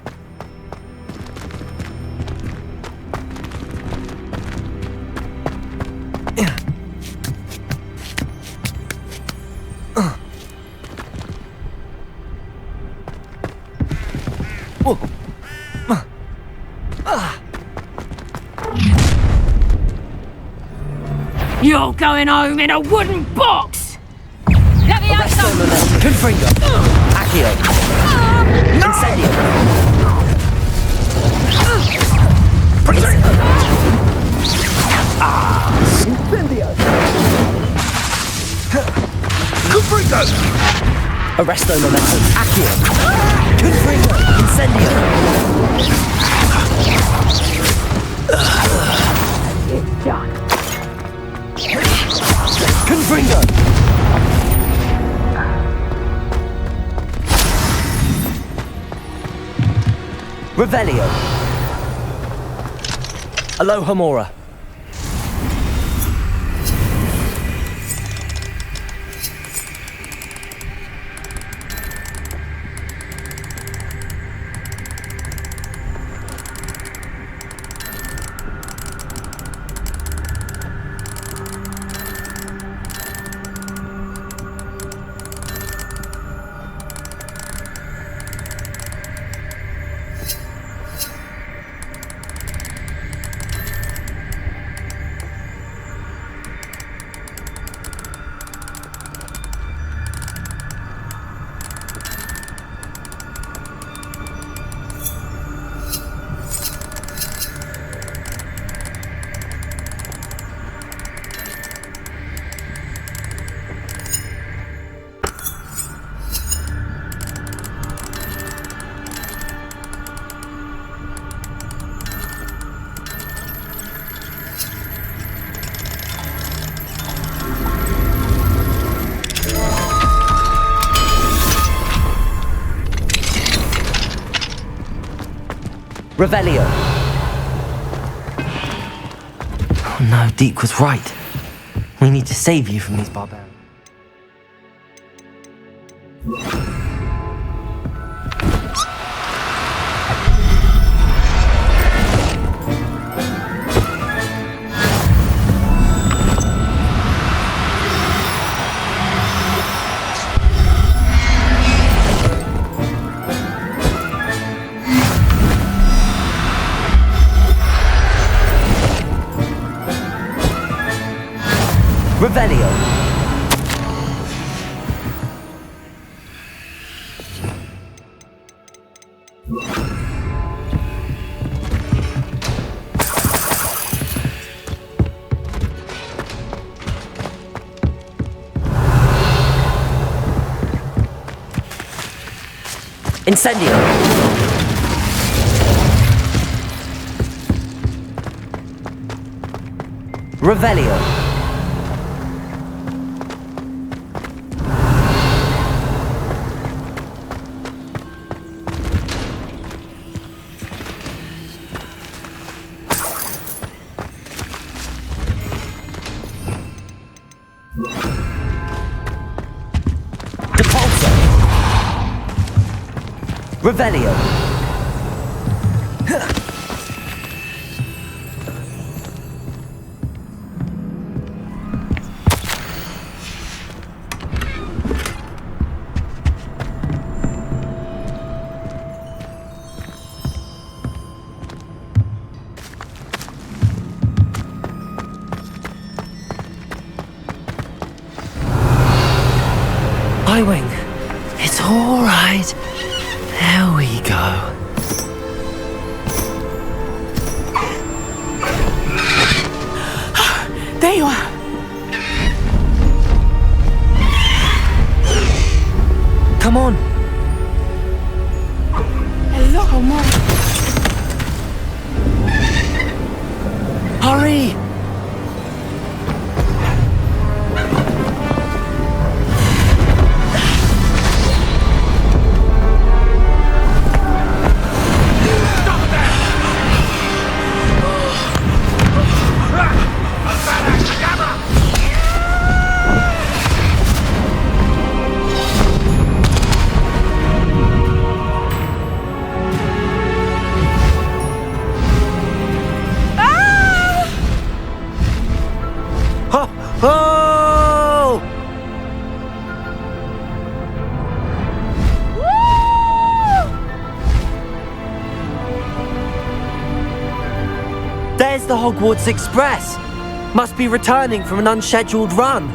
You're going home in a wooden box! Let me have some! Confringo! Accio! Incendio! Incendio! Confringo! Arresto momentum! Accio! Confringo! Incendio! It's done. Confringo! Revelio! Alohomora! Revelio! Oh no, Deke was right. We need to save you from these barbarians. Revelio! Incendio! Revelio! Revelio! Wing, it's all right. There we go. There you are. Come on, the Hogwarts Express? Must be returning from an unscheduled run.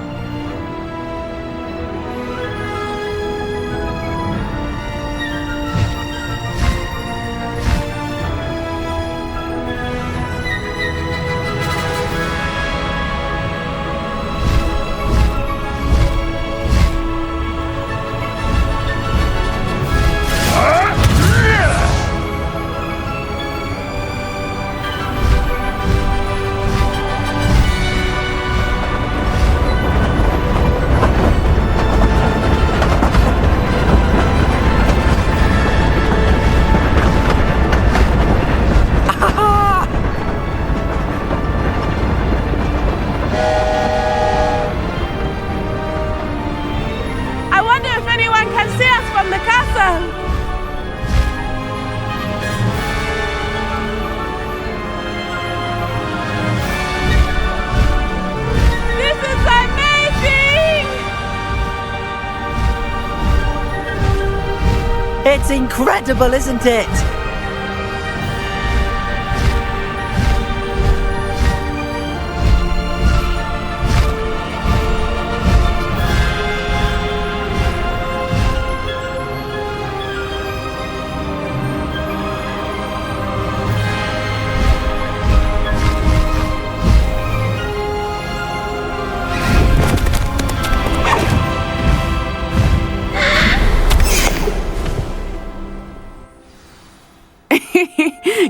It's incredible, isn't it?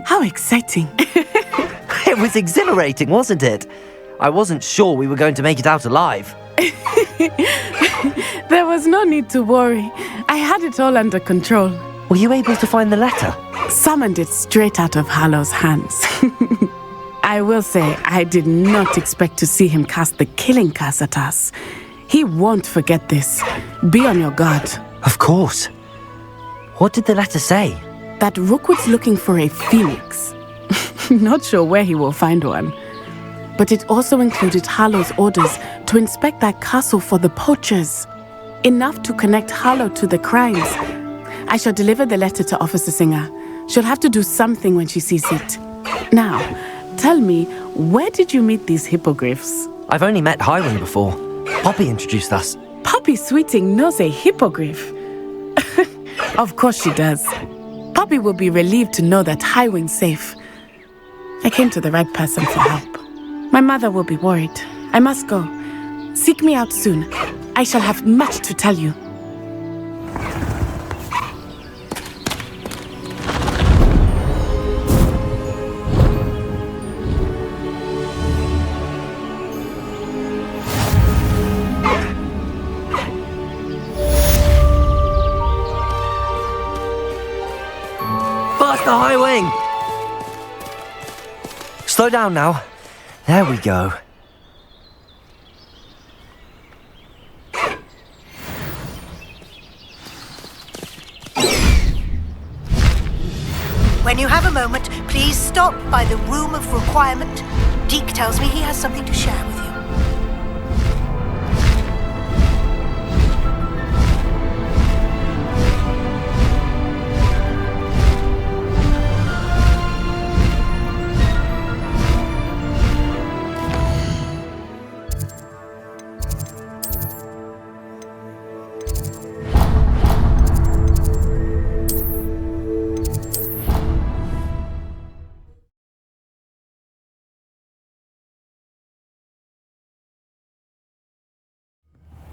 How exciting. It was exhilarating, wasn't it? I wasn't sure we were going to make it out alive. There was no need to worry. I had it all under control. Were you able to find the letter? Summoned it straight out of Hallow's hands. I will say, I did not expect to see him cast the killing curse at us. He won't forget this. Be on your guard. Of course. What did the letter say? That Rookwood's looking for a phoenix. Not sure where he will find one. But it also included Hallow's orders to inspect that castle for the poachers. Enough to connect Hallow to the crimes. I shall deliver the letter to Officer Singer. She'll have to do something when she sees it. Now, tell me, where did you meet these hippogriffs? I've only met Highwing before. Poppy introduced us. Poppy Sweeting knows a hippogriff. Of course she does. Poppy will be relieved to know that Highwing's safe. I came to the right person for help. My mother will be worried. I must go. Seek me out soon. I shall have much to tell you. Faster, Highwing! Slow down now. There we go. When you have a moment, please stop by the room of requirement. Deke tells me he has something to share with you.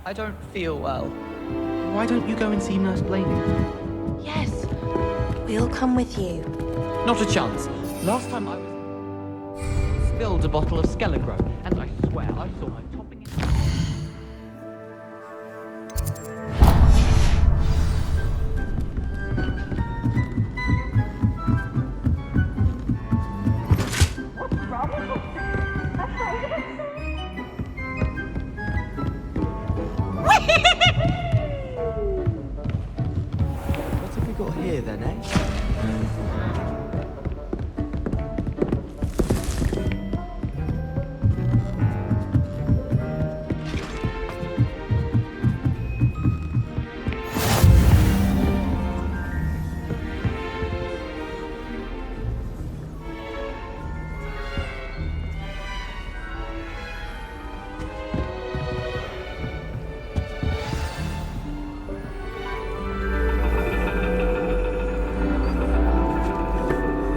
I don't feel well. Why don't you go and see Nurse Blaney? Yes, we'll come with you. Not a chance. Last time I was... spilled a bottle of Skelligro, and I swear I saw her topping it. What have we got here then, eh?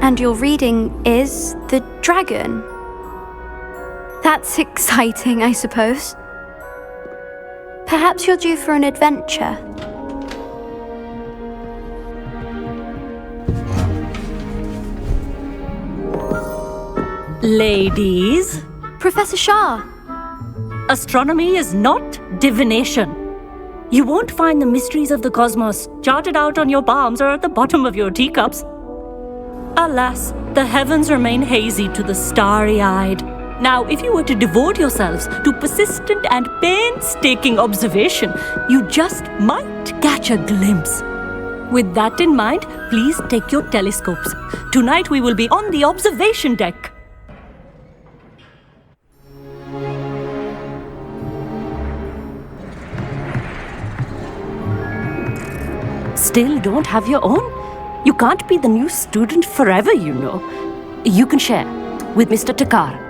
And your reading is the dragon. That's exciting, I suppose. Perhaps you're due for an adventure. Ladies, Professor Shah. astronomy is not divination. You won't find the mysteries of the cosmos charted out on your palms or at the bottom of your teacups. Alas, the heavens remain hazy to the starry-eyed. Now, if you were to devote yourselves to persistent and painstaking observation, you just might catch a glimpse. With that in mind, please take your telescopes. Tonight we will be on the observation deck. Still don't have your own? You can't be the new student forever, you know. You can share with Mr. Takar.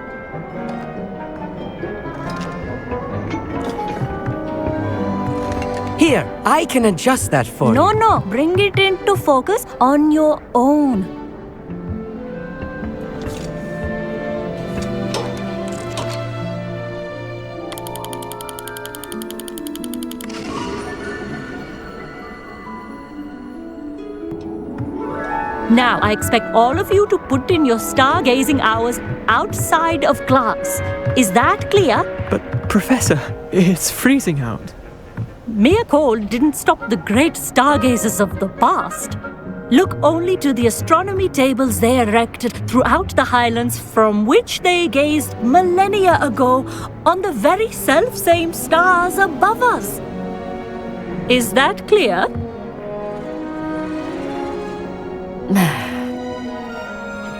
Here, I can adjust that for you. No, bring it into focus on your own. Now, I expect all of you to put in your stargazing hours outside of class. Is that clear? But, Professor, it's freezing out. Mere cold didn't stop the great stargazers of the past. Look only to the astronomy tables they erected throughout the highlands from which they gazed millennia ago on the very self-same stars above us. Is that clear?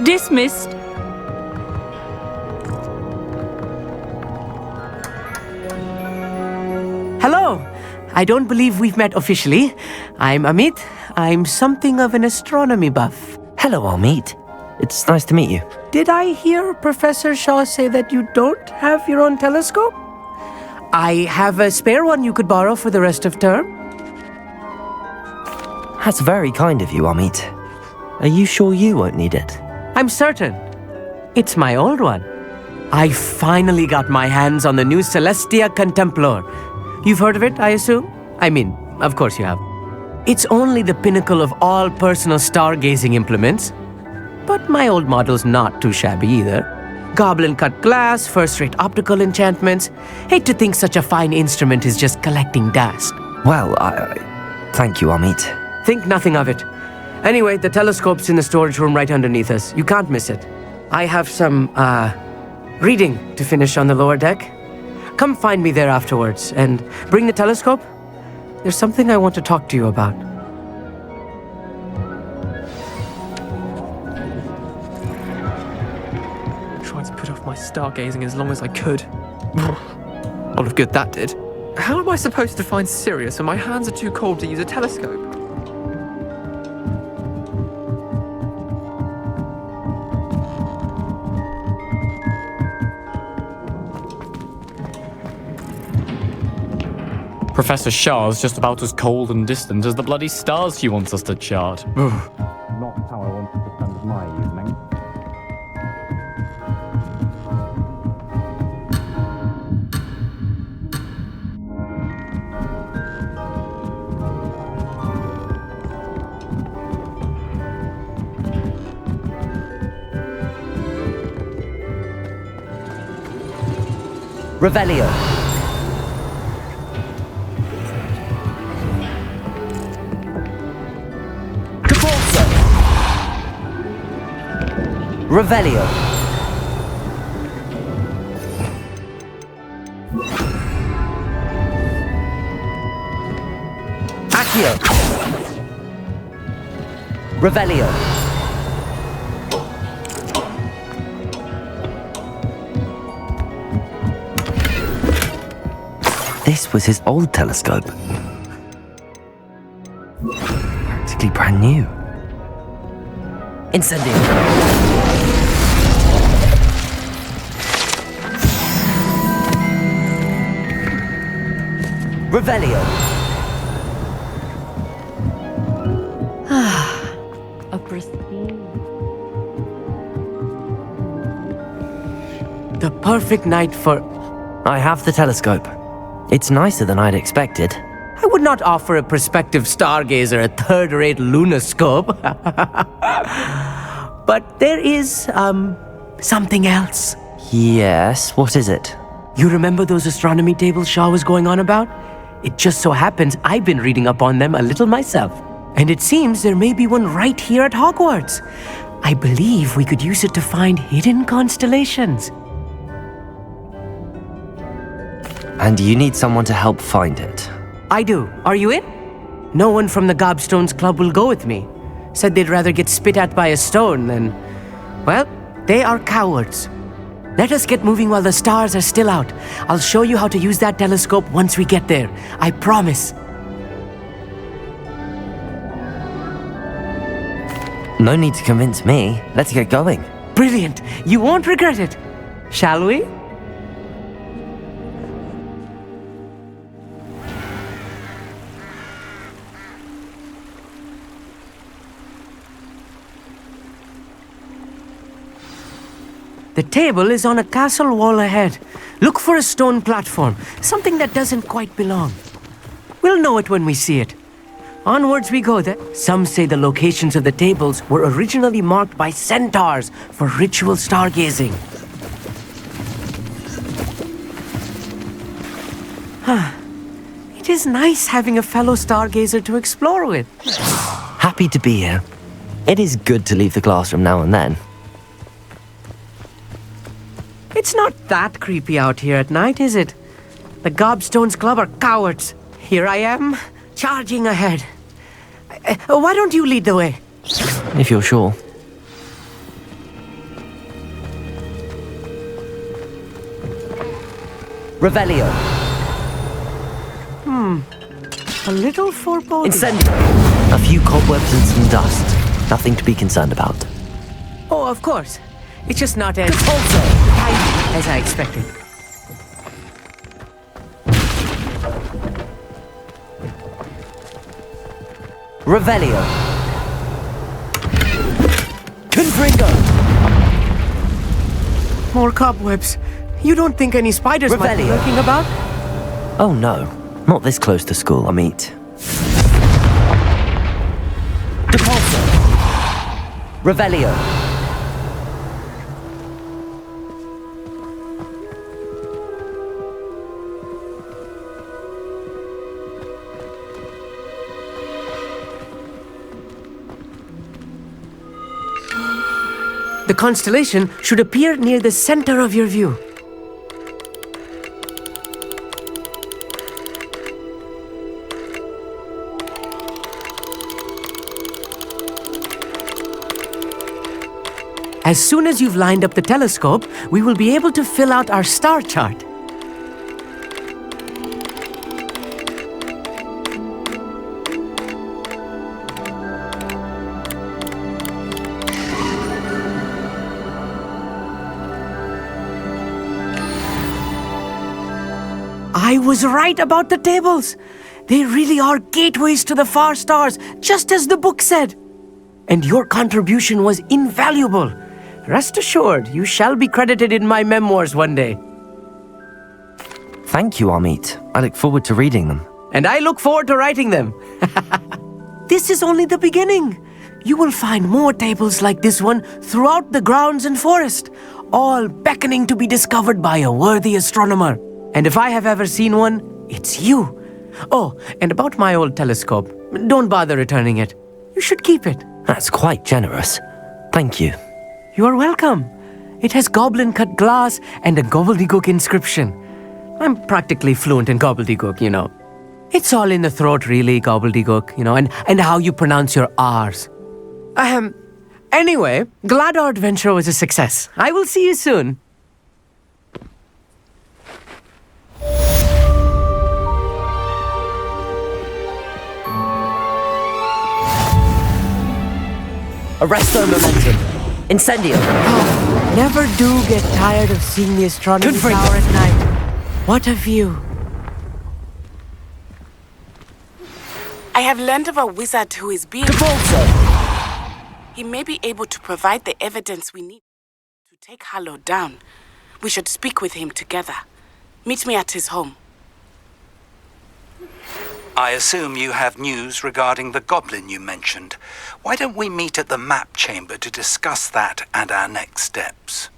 Dismissed. Hello. I don't believe we've met officially. I'm Amit. I'm something of an astronomy buff. Hello, Amit. It's nice to meet you. Did I hear Professor Shaw say that you don't have your own telescope? I have a spare one you could borrow for the rest of term. That's very kind of you, Amit. Are you sure you won't need it? I'm certain. It's my old one. I finally got my hands on the new Celestia Contemplar. You've heard of it, I assume? I mean, of course you have. It's only the pinnacle of all personal stargazing implements. But my old model's not too shabby either. Goblin-cut glass, first-rate optical enchantments. Hate to think such a fine instrument is just collecting dust. Well, thank you, Amit. Think nothing of it. Anyway, the telescope's in the storage room right underneath us. You can't miss it. I have some, reading to finish on the lower deck. Come find me there afterwards, and bring the telescope. There's something I want to talk to you about. Tried to put off my stargazing as long as I could. A lot of good that did. How am I supposed to find Sirius when my hands are too cold to use a telescope? Professor Shah's just about as cold and distant as the bloody stars she wants us to chart. Not how I wanted to spend my evening. Revelio. Revelio. Accio. Revelio. This was his old telescope. Practically brand new. Incendio. Revelio. A pristine The perfect night for... I have the telescope. It's nicer than I'd expected. I would not offer a prospective stargazer a third-rate lunoscope. But there is, something else. Yes, what is it? You remember those astronomy tables Shaw was going on about? It just so happens I've been reading up on them a little myself. And it seems there may be one right here at Hogwarts. I believe we could use it to find hidden constellations. And you need someone to help find it. I do. Are you in? No one from the Gobstones Club will go with me. Said they'd rather get spit at by a stone than... Well, they are cowards. Let us get moving while the stars are still out. I'll show you how to use that telescope once we get there. I promise. No need to convince me. Let's get going. Brilliant. You won't regret it. Shall we? The table is on a castle wall ahead. Look for a stone platform, something that doesn't quite belong. We'll know it when we see it. Onwards we go then. Some say the locations of the tables were originally marked by centaurs for ritual stargazing. It is nice having a fellow stargazer to explore with. Happy to be here. It is good to leave the classroom now and then. It's not that creepy out here at night, is it? The Gobstones Club are cowards. Here I am, charging ahead. Why don't you lead the way? If you're sure. Revelio. A little foreboding. Incendio. A few cobwebs and some dust. Nothing to be concerned about. Oh, of course. It's just not as tidy as I expected. Revelio. Confringo. More cobwebs. You don't think any spiders might be Revelio. lurking about? Oh no, not this close to school, I meet. Depulso. Revelio. The constellation should appear near the center of your view. As soon as you've lined up the telescope, we will be able to fill out our star chart. I was right about the tables. They really are gateways to the far stars, just as the book said. And your contribution was invaluable. Rest assured, you shall be credited in my memoirs one day. Thank you, Amit. I look forward to reading them. And I look forward to writing them. This is only the beginning. You will find more tables like this one throughout the grounds and forest, all beckoning to be discovered by a worthy astronomer. And if I have ever seen one, it's you. Oh, and about my old telescope, don't bother returning it. You should keep it. That's quite generous. Thank you. You are welcome. It has goblin-cut glass and a gobbledygook inscription. I'm practically fluent in gobbledygook, you know. It's all in the throat, really, gobbledygook, you know, and how you pronounce your R's. Anyway, glad our adventure was a success. I will see you soon. Arresto momentum. Incendio. Never do get tired of seeing the astronomy tower at night. What a view. I have learned of a wizard who is being... He may be able to provide the evidence we need to take Harlow down. we should speak with him together. Meet me at his home. I assume you have news regarding the goblin you mentioned. Why don't we meet at the map chamber to discuss that and our next steps?